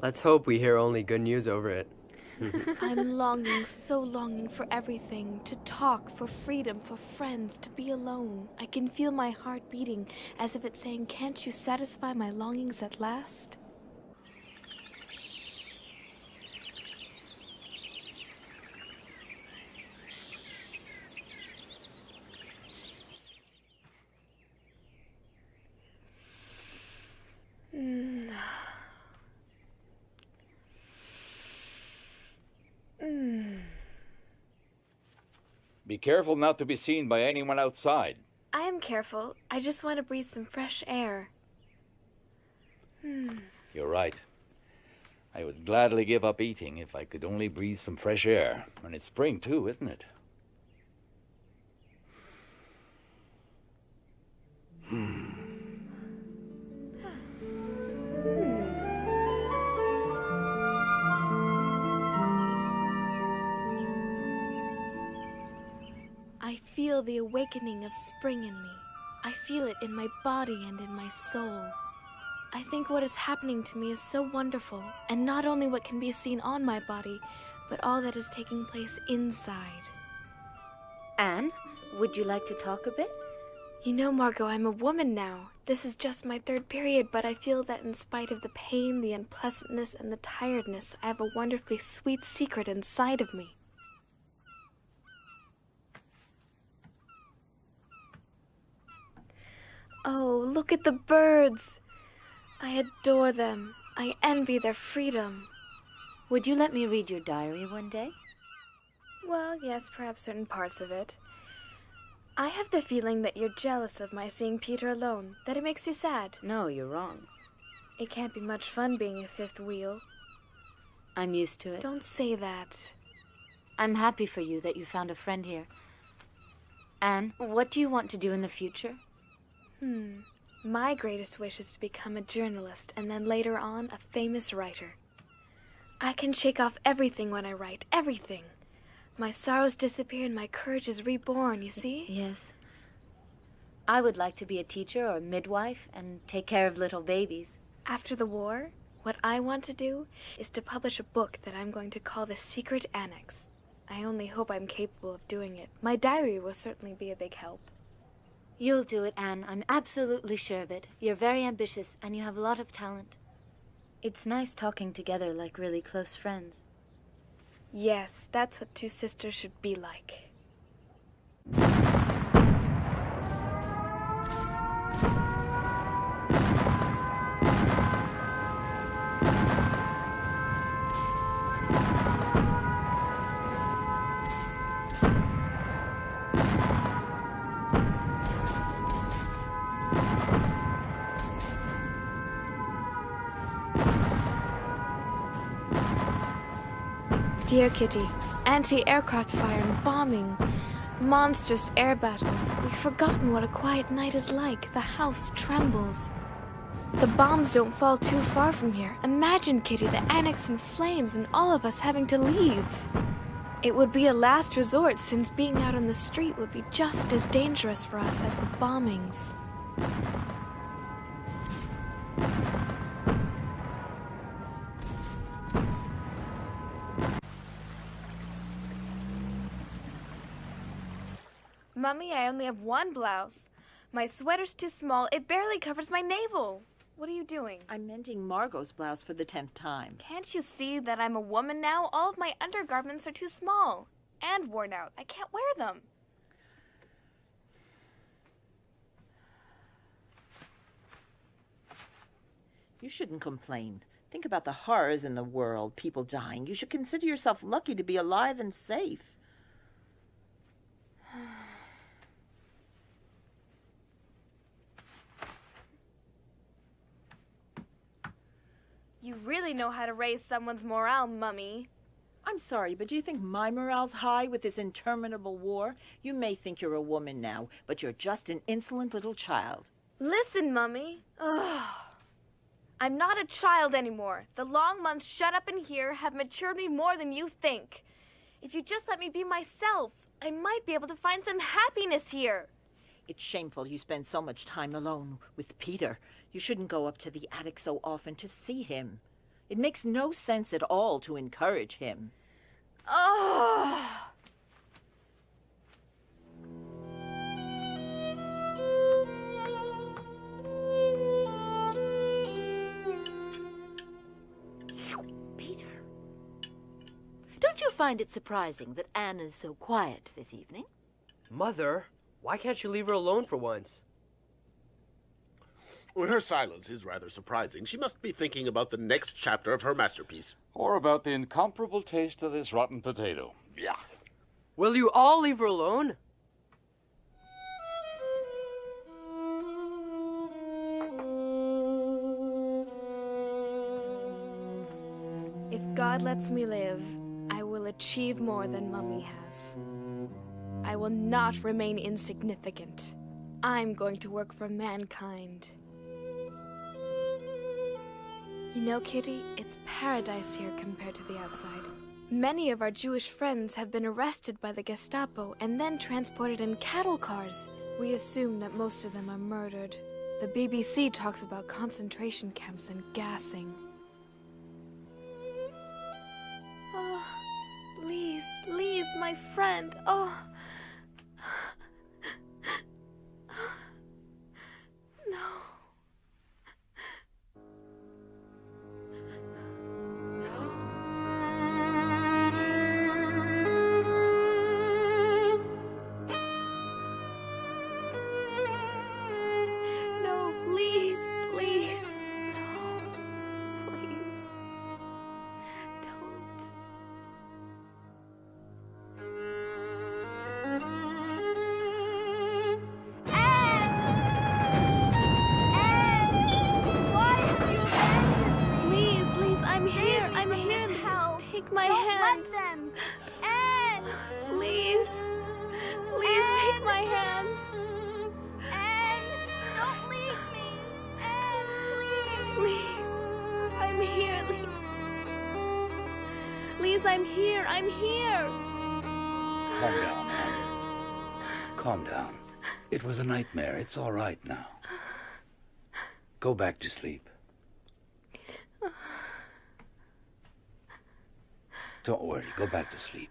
Let's hope we hear only good news over it.
I'm longing, so longing for everything. To talk, for freedom, for friends, to be alone. I can feel my heart beating, as if it's saying, "Can't you satisfy my longings at last?"
Be careful not to be seen by anyone outside.
I am careful. I just want to breathe some fresh air.
You're right. I would gladly give up eating if I could only breathe some fresh air. And it's spring too, isn't it?
I feel the awakening of spring in me. I feel it in my body and in my soul. I think what is happening to me is so wonderful, and not only what can be seen on my body, but all that is taking place inside.
Anne, would you like to talk a bit?
You know, Margot, I'm a woman now. This is just my third period, but I feel that in spite of the pain, the unpleasantness, and the tiredness, I have a wonderfully sweet secret inside of me. Oh, look at the birds! I adore them. I envy their freedom.
Would you let me read your diary one day?
Well, yes, perhaps certain parts of it. I have the feeling that you're jealous of my seeing Peter alone, that it makes you sad.
No, you're wrong.
It can't be much fun being a fifth wheel.
I'm used to it.
Don't say that.
I'm happy for you that you found a friend here. Anne, what do you want to do in the future?
My greatest wish is to become a journalist and then later on a famous writer. I can shake off everything when I write, everything. My sorrows disappear and my courage is reborn, you see?
Yes. I would like to be a teacher or a midwife and take care of little babies.
After the war, what I want to do is to publish a book that I'm going to call The Secret Annex. I only hope I'm capable of doing it. My diary will certainly be a big help.
You'll do it, Anne. I'm absolutely sure of it. You're very ambitious, and you have a lot of talent. It's nice talking together like really close friends.
Yes, that's what two sisters should be like. Dear Kitty, anti-aircraft fire and bombing, monstrous air battles. We've forgotten what a quiet night is like. The house trembles. The bombs don't fall too far from here. Imagine, Kitty, the annex in flames and all of us having to leave. It would be a last resort, since being out on the street would be just as dangerous for us as the bombings. Mummy, I only have one blouse. My sweater's too small. It barely covers my navel. What are you doing?
I'm mending Margot's blouse for the 10th time.
Can't you see that I'm a woman now? All of my undergarments are too small and worn out. I can't wear them.
You shouldn't complain. Think about the horrors in the world, people dying. You should consider yourself lucky to be alive and safe.
You really know how to raise someone's morale, Mummy.
I'm sorry, but do you think my morale's high with this interminable war? You may think you're a woman now, but you're just an insolent little child.
Listen, Mummy. Ugh. I'm not a child anymore. The long months shut up in here have matured me more than you think. If you just let me be myself, I might be able to find some happiness here.
It's shameful you spend so much time alone with Peter. You shouldn't go up to the attic so often to see him. It makes no sense at all to encourage him.
Oh!
Peter, don't you find it surprising that Anne is so quiet this evening?
Mother, why can't you leave her alone for once?
Well, her silence is rather surprising. She must be thinking about the next chapter of her masterpiece.
Or about the incomparable taste of this rotten potato. Yuck.
Will you all leave her alone?
If God lets me live, I will achieve more than Mummy has. I will not remain insignificant. I'm going to work for mankind. You know, Kitty, it's paradise here compared to the outside. Many of our Jewish friends have been arrested by the Gestapo and then transported in cattle cars. We assume that most of them are murdered. The BBC talks about concentration camps and gassing. Oh, Lise, Lise, my friend. Oh. No. No, Lise, Lise. No, please. Don't. Please, Lise, I'm here. I'm here. Lise, take my hand.
Don't let them.
Anne! Please. Please take my hand.
Anne, don't leave me. Anne, please.
Lise, I'm here, Lise. Lise, I'm here. I'm here.
Calm down, Anne. Calm down. It was a nightmare. It's all right now. Go back to sleep. Don't worry. Go back to sleep.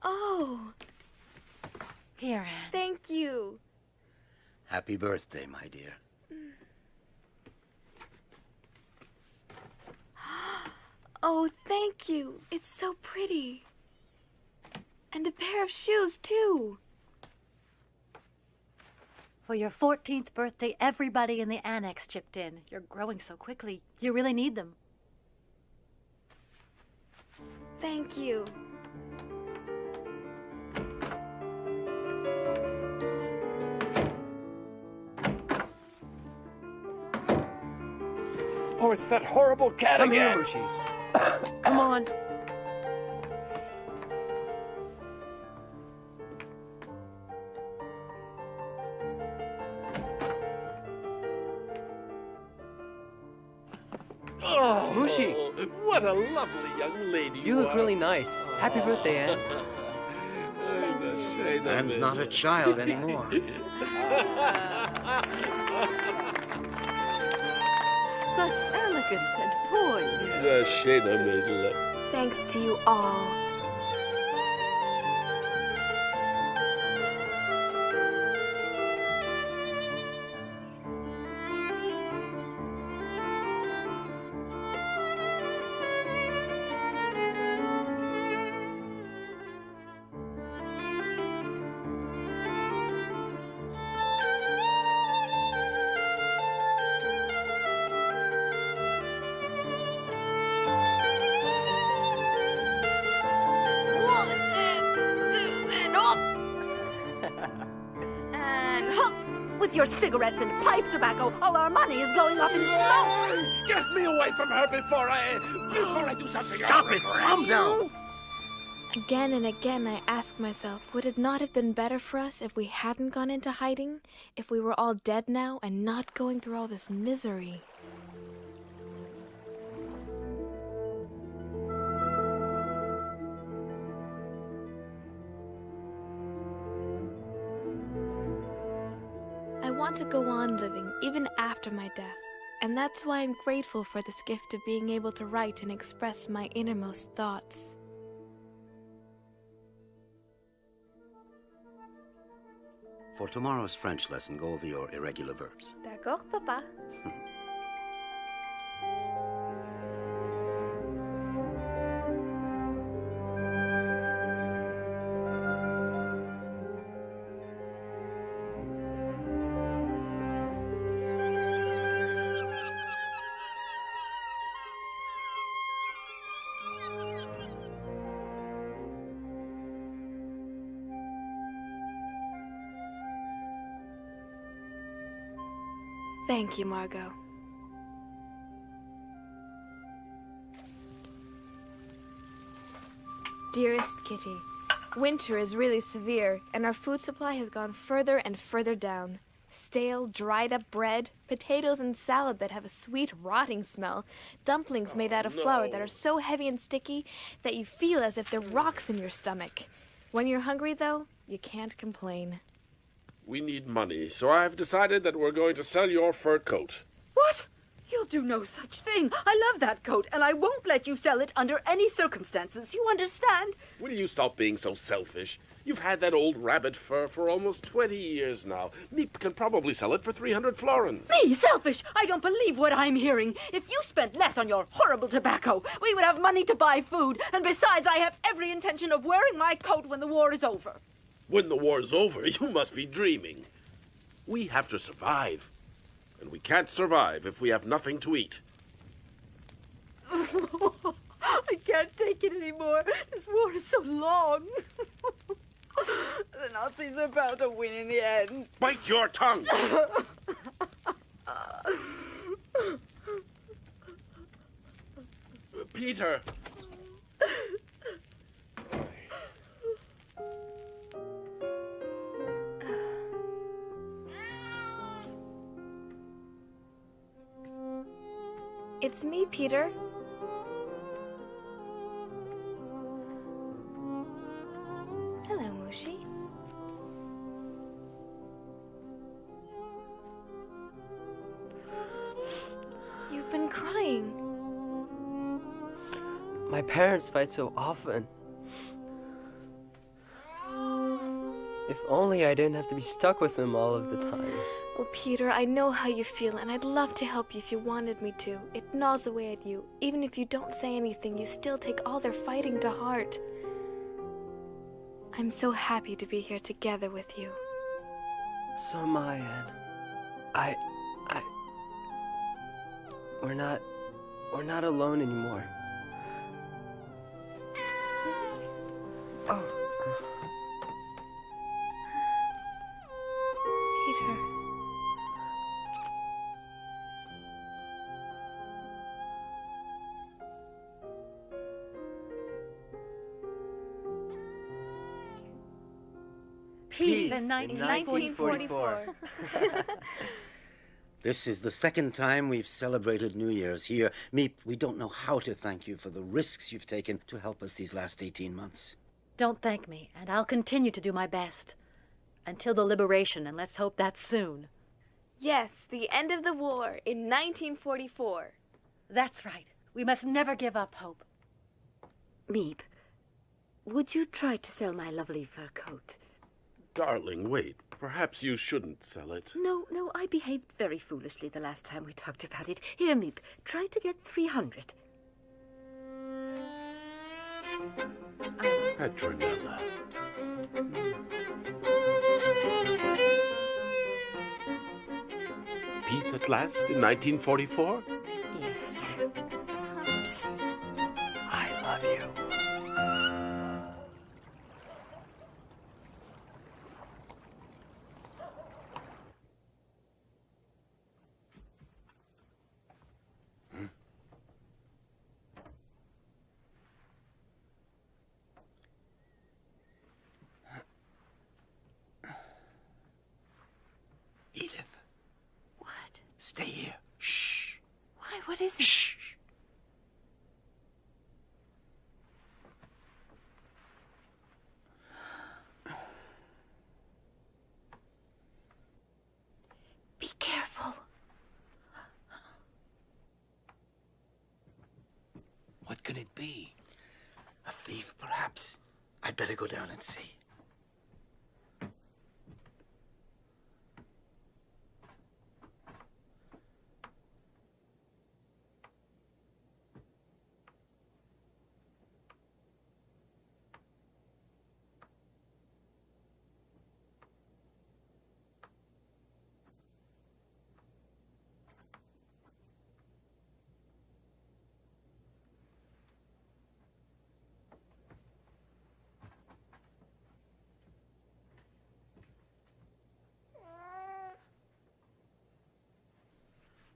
Oh,
Here, Anne.
thank you.
Happy birthday, my dear.
Oh, thank you. It's so pretty. And a pair of shoes, too.
For your 14th birthday, everybody in the annex chipped in. You're growing so quickly. You really need them.
Thank you.
Oh, it's that horrible cat
Come
again.
here, Mushi. Come on.
Oh,
Mushi.
What a lovely young lady
You look
are.
really nice. Happy birthday, Anne.
It's a shame that
Anne's not a child anymore.
Such elegance and poise.
It's a shame I made you laugh.
Thanks to you all.
With your cigarettes and pipe tobacco, all our money is going up in smoke.
Get me away from her before I do something.
Stop it! Calm down!
Again and again I ask myself, would it not have been better for us if we hadn't gone into hiding? If we were all dead now and not going through all this misery? I want to go on living even after my death, and that's why I'm grateful for this gift of being able to write and express my innermost thoughts.
For tomorrow's French lesson, go over your irregular verbs.
D'accord, Papa. Thank you, Margot. Dearest Kitty, winter is really severe, and our food supply has gone further and further down. Stale, dried-up bread, potatoes and salad that have a sweet, rotting smell, dumplings made out of flour that are so heavy and sticky that you feel as if they're rocks in your stomach. When you're hungry, though, you can't complain.
We need money, so I've decided that we're going to sell your fur coat.
What? You'll do no such thing. I love that coat, and I won't let you sell it under any circumstances. You understand?
Will you stop being so selfish? You've had that old rabbit fur for almost 20 years now. Meep can probably sell it for 300 florins.
Me, selfish? I don't believe what I'm hearing. If you spent less on your horrible tobacco, we would have money to buy food. And besides, I have every intention of wearing my coat when the war is over.
When the war's over, you must be dreaming. We have to survive. And we can't survive if we have nothing to eat.
I can't take it anymore. This war is so long. The Nazis are bound to win in the end.
Bite your tongue! Peter!
It's me, Peter. Hello, Mushi. You've been crying.
My parents fight so often. If only I didn't have to be stuck with them all of the time.
Oh, Peter, I know how you feel, and I'd love to help you if you wanted me to. It gnaws away at you. Even if you don't say anything, you still take all their fighting to heart. I'm so happy to be here together with you.
So am I, Anne. We're not alone anymore. Oh.
Peter.
Peace in 1944.
This is the second time we've celebrated New Year's here. Meep, we don't know how to thank you for the risks you've taken to help us these last 18 months.
Don't thank me, and I'll continue to do my best. Until the liberation, and let's hope that's soon.
Yes, the end of the war in 1944.
That's right. We must never give up hope.
Meep, would you try to sell my lovely fur coat?
Darling, wait. Perhaps you shouldn't sell it.
No, I behaved very foolishly the last time we talked about it. Here, Meep, try to get 300.
Petronella. Peace at last in 1944?
Yes.
Psst. I love you.
Stay here. Shh.
Why? What is it?
Shh.
Be careful.
What could it be? A thief, perhaps? I'd better go down and see.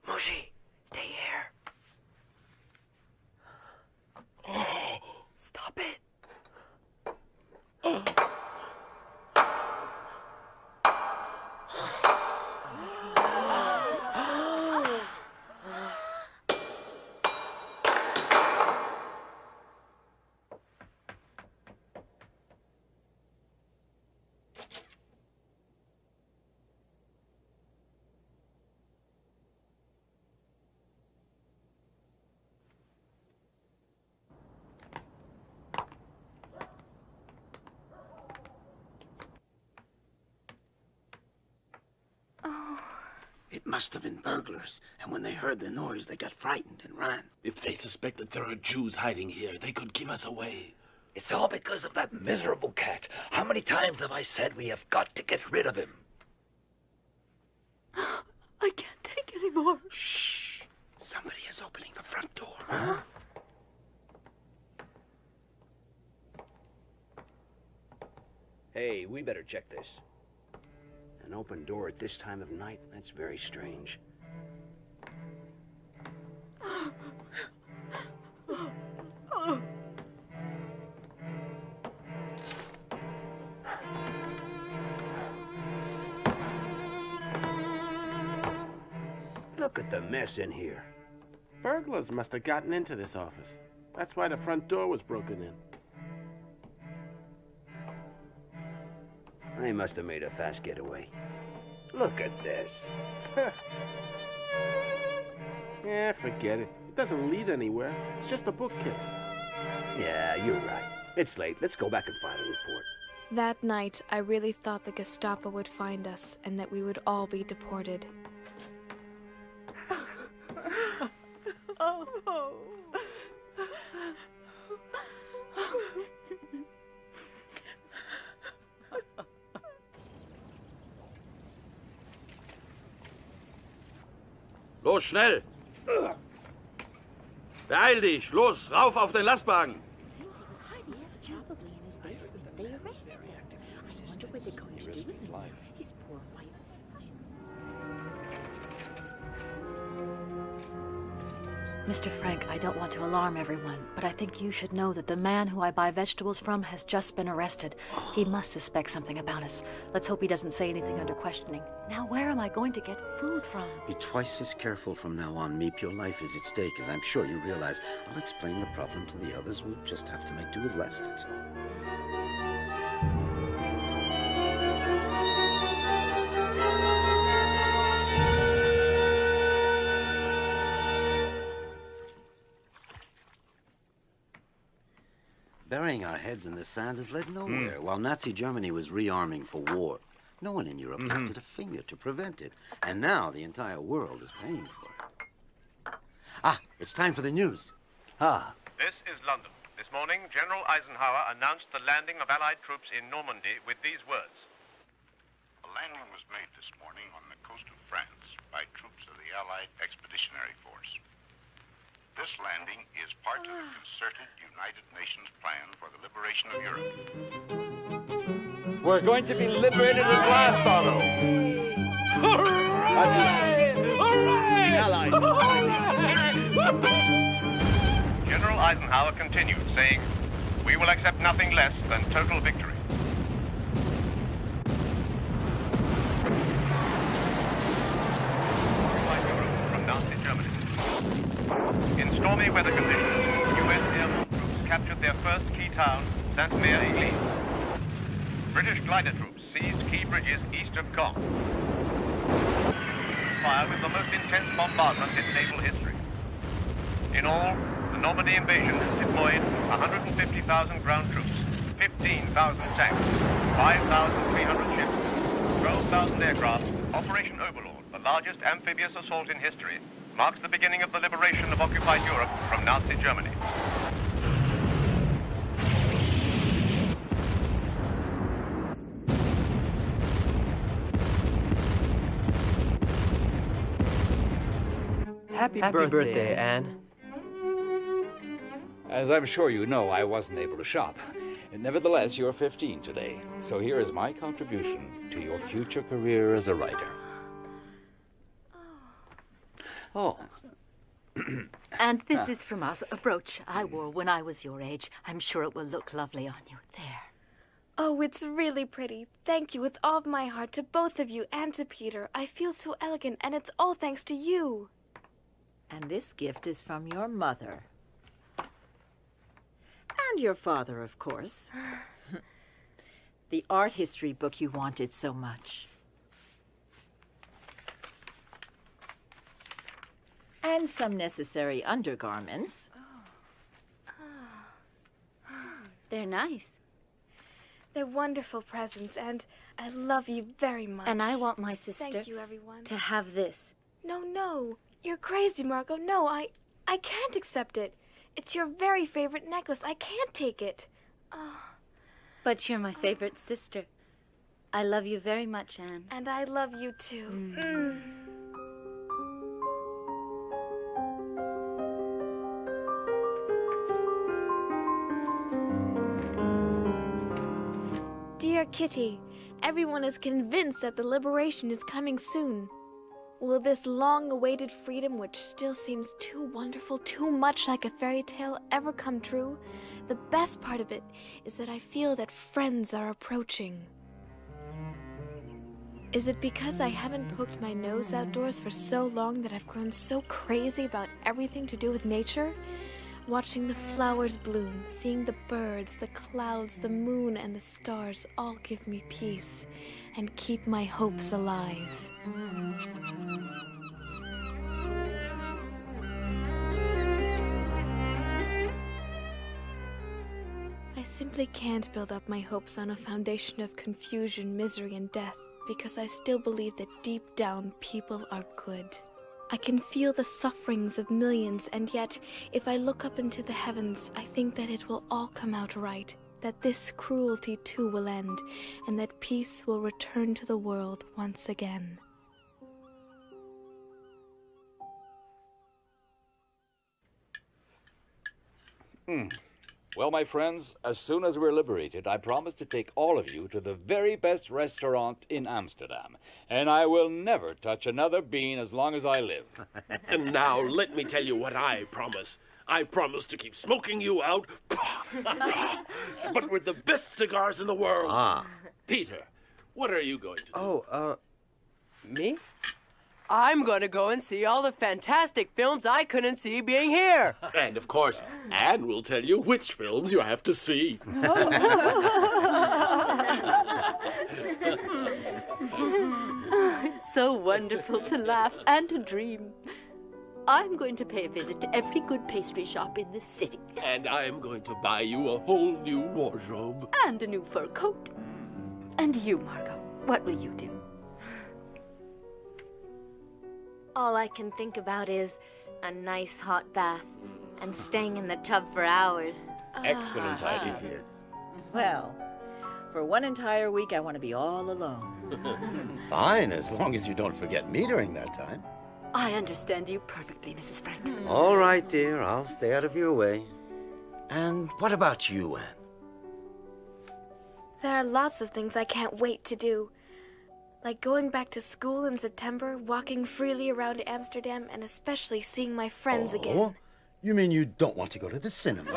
Mushi, stay here. Stop it.
It must have been burglars, and when they heard the noise, they got frightened and ran.
If they suspect that there are Jews hiding here, they could give us away.
It's all because of that miserable cat. How many times have I said we have got to get rid of him?
I can't take any more.
Shh. Somebody is opening the front door. Huh?
Hey, we better check this. An open door at this time of night? That's very strange. Look at the mess in here.
Burglars must have gotten into this office. That's why the front door was broken in.
They must have made a fast getaway. Look at this.
Yeah, forget it. It doesn't lead anywhere. It's just a bookcase.
Yeah, you're right. It's late. Let's go back and file a report.
That night, I really thought the Gestapo would find us and that we would all be deported.
Los, schnell! Beeil dich! Los, rauf auf den Lastwagen!
Mr. Frank, I don't want to alarm everyone, but I think you should know that the man who I buy vegetables from has just been arrested. He must suspect something about us. Let's hope he doesn't say anything under questioning. Now, where am I going to get food from?
Be twice as careful from now on, Meep. Your life is at stake, as I'm sure you realize. I'll explain the problem to the others. We'll just have to make do with less, that's all. Burying our heads in the sand has led nowhere. While Nazi Germany was rearming for war, no one in Europe lifted a finger to prevent it. And now the entire world is paying for it. Ah, it's time for the news.
This is London. This morning, General Eisenhower announced the landing of Allied troops in Normandy with these words.
A landing was made this morning on the coast of France by troops of the Allied Expeditionary Force. This landing is part of the concerted United Nations plan for the liberation of Europe.
We're going to be liberated at last, Otto!
Hooray!
Hooray!
General Eisenhower continued, saying, "We will accept nothing less than total victory." Europe weather conditions, U.S. airborne troops captured their first key town, Sainte-Mère-Église. British glider troops seized key bridges east of Caen. Fire with the most intense bombardment in naval history. In all, the Normandy invasion deployed 150,000 ground troops, 15,000 tanks, 5,300 ships, 12,000 aircraft. Operation Overlord, the largest amphibious assault in history, marks the beginning of the liberation of occupied Europe from Nazi Germany.
Happy birthday, Anne.
As I'm sure you know, I wasn't able to shop. Nevertheless, you're 15 today, so here is my contribution to your future career as a writer. Oh.
And this is from us, a brooch I wore when I was your age. I'm sure it will look lovely on you. There.
Oh, it's really pretty. Thank you with all of my heart to both of you and to Peter. I feel so elegant, and it's all thanks to you.
And this gift is from your mother. And your father, of course. The art history book you wanted so much. And some necessary undergarments.
They're nice.
They're wonderful presents, and I love you very much.
And I want my sister
Thank you, everyone.
to have this.
No. You're crazy, Margot. No, I can't accept it. It's your very favorite necklace. I can't take it.
But you're my favorite sister. I love you very much, Anne.
And I love you too. Dear Kitty, everyone is convinced that the liberation is coming soon. Will this long-awaited freedom, which still seems too wonderful, too much like a fairy tale, ever come true? The best part of it is that I feel that friends are approaching. Is it because I haven't poked my nose outdoors for so long that I've grown so crazy about everything to do with nature? Watching the flowers bloom, seeing the birds, the clouds, the moon, and the stars all give me peace and keep my hopes alive. I simply can't build up my hopes on a foundation of confusion, misery, and death, because I still believe that deep down people are good. I can feel the sufferings of millions, and yet, if I look up into the heavens, I think that it will all come out right, that this cruelty too will end, and that peace will return to the world once again.
Well, my friends, as soon as we're liberated, I promise to take all of you to the very best restaurant in Amsterdam. And I will never touch another bean as long as I live.
And now, let me tell you what I promise. I promise to keep smoking you out, but with the best cigars in the world. Peter, what are you going to do?
Me? I'm going to go and see all the fantastic films I couldn't see being here.
And, of course, Anne will tell you which films you have to see.
It's so wonderful to laugh and to dream. I'm going to pay a visit to every good pastry shop in this city.
And I'm going to buy you a whole new wardrobe.
And a new fur coat. And you, Margot, what will you do?
All I can think about is a nice hot bath and staying in the tub for hours.
Excellent idea.
Well, for one entire week, I want to be all alone.
Fine, as long as you don't forget me during that time.
I understand you perfectly, Mrs. Frank.
All right, dear. I'll stay out of your way. And what about you, Anne?
There are lots of things I can't wait to do. Like going back to school in September, walking freely around Amsterdam, and especially seeing my friends again.
You mean you don't want to go to the cinema?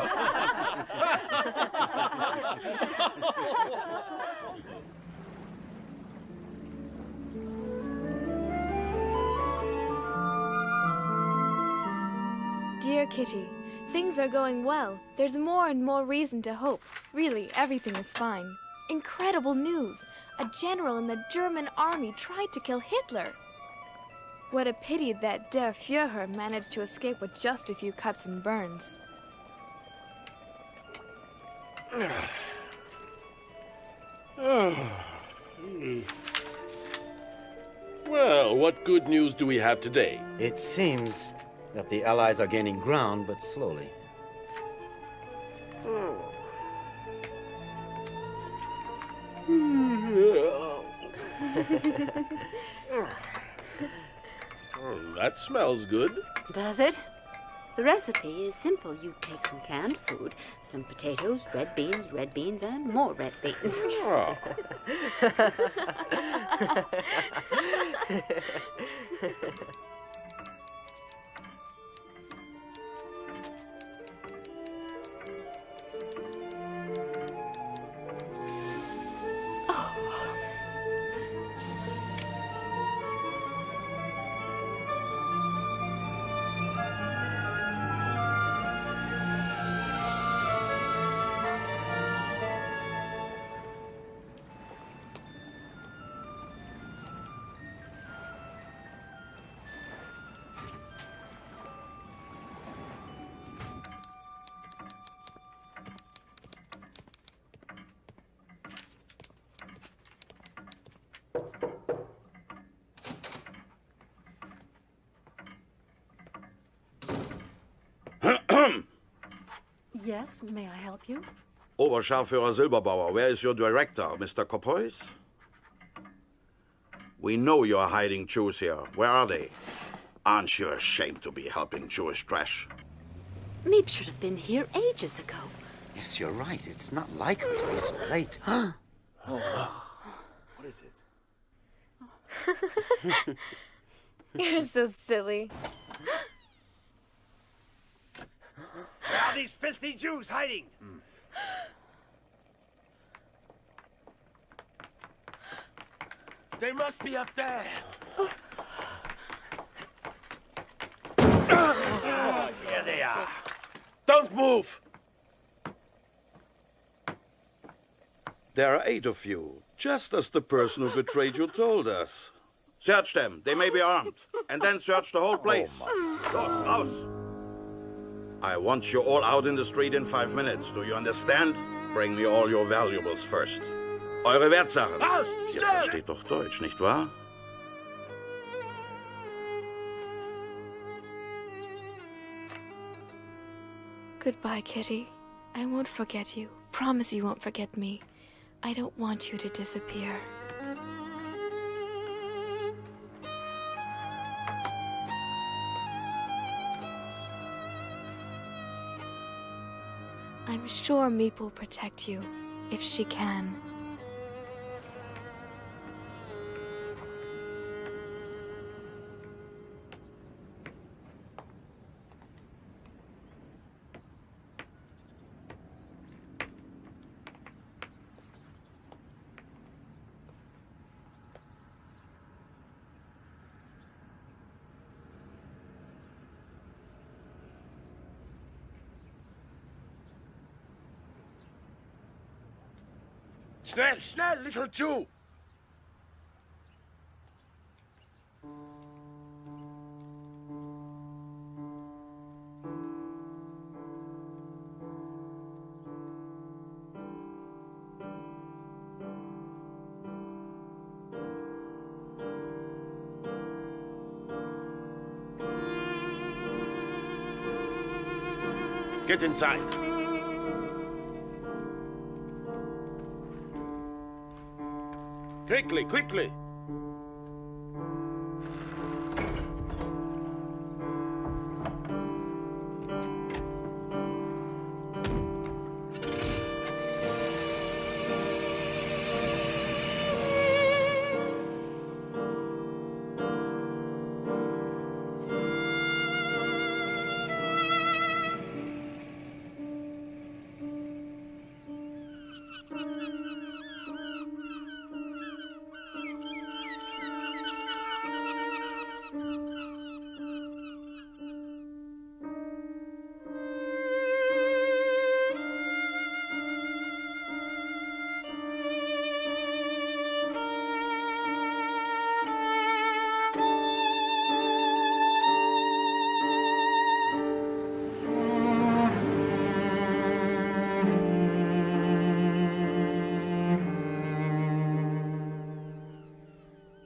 Dear Kitty, Things are going well. There's more and more reason to hope. Really, everything is fine. Incredible news! A general in the German army tried to kill Hitler. What a pity that Der Führer managed to escape with just a few cuts and burns.
Well, what good news do we have today?
It seems that the Allies are gaining ground, but slowly.
That smells good.
Does it? The recipe is simple. You take some canned food, some potatoes, red beans, and more red beans.
Oh.
Yes, may I help you?
Oberscharführer Silberbauer, where is your director, Mr. Kopois? We know you're hiding Jews here. Where are they? Aren't you ashamed to be helping Jewish trash?
Meep should have been here ages ago.
Yes, you're right. It's not like her to be so late.
What is it?
You're so silly.
Where are these filthy Jews hiding?
They must be up there.
Here they are.
Don't move!
There are 8 of you, just as the person who betrayed you told us. Search them. They may be armed. And then search the whole place. Los, raus! I want you all out in the street in 5 minutes. Do you understand? Bring me all your valuables first. Eure Wertsachen.
Raus!
Ihr
Schnell!
versteht doch Deutsch, nicht wahr?
Goodbye, Kitty. I won't forget you. Promise you won't forget me. I don't want you to disappear. I'm sure Meep will protect you, if she can.
Schnell, schnell, little Jew! Get inside. Quickly, quickly!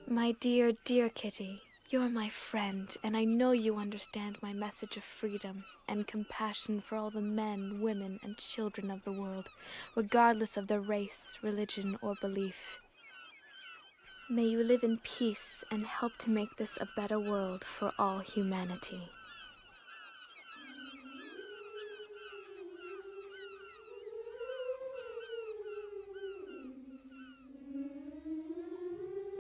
My dear, dear Kitty, you're my friend, and I know you understand my message of freedom and compassion for all the men, women, and children of the world, regardless of their race, religion, or belief. May you live in peace and help to make this a better world for all humanity.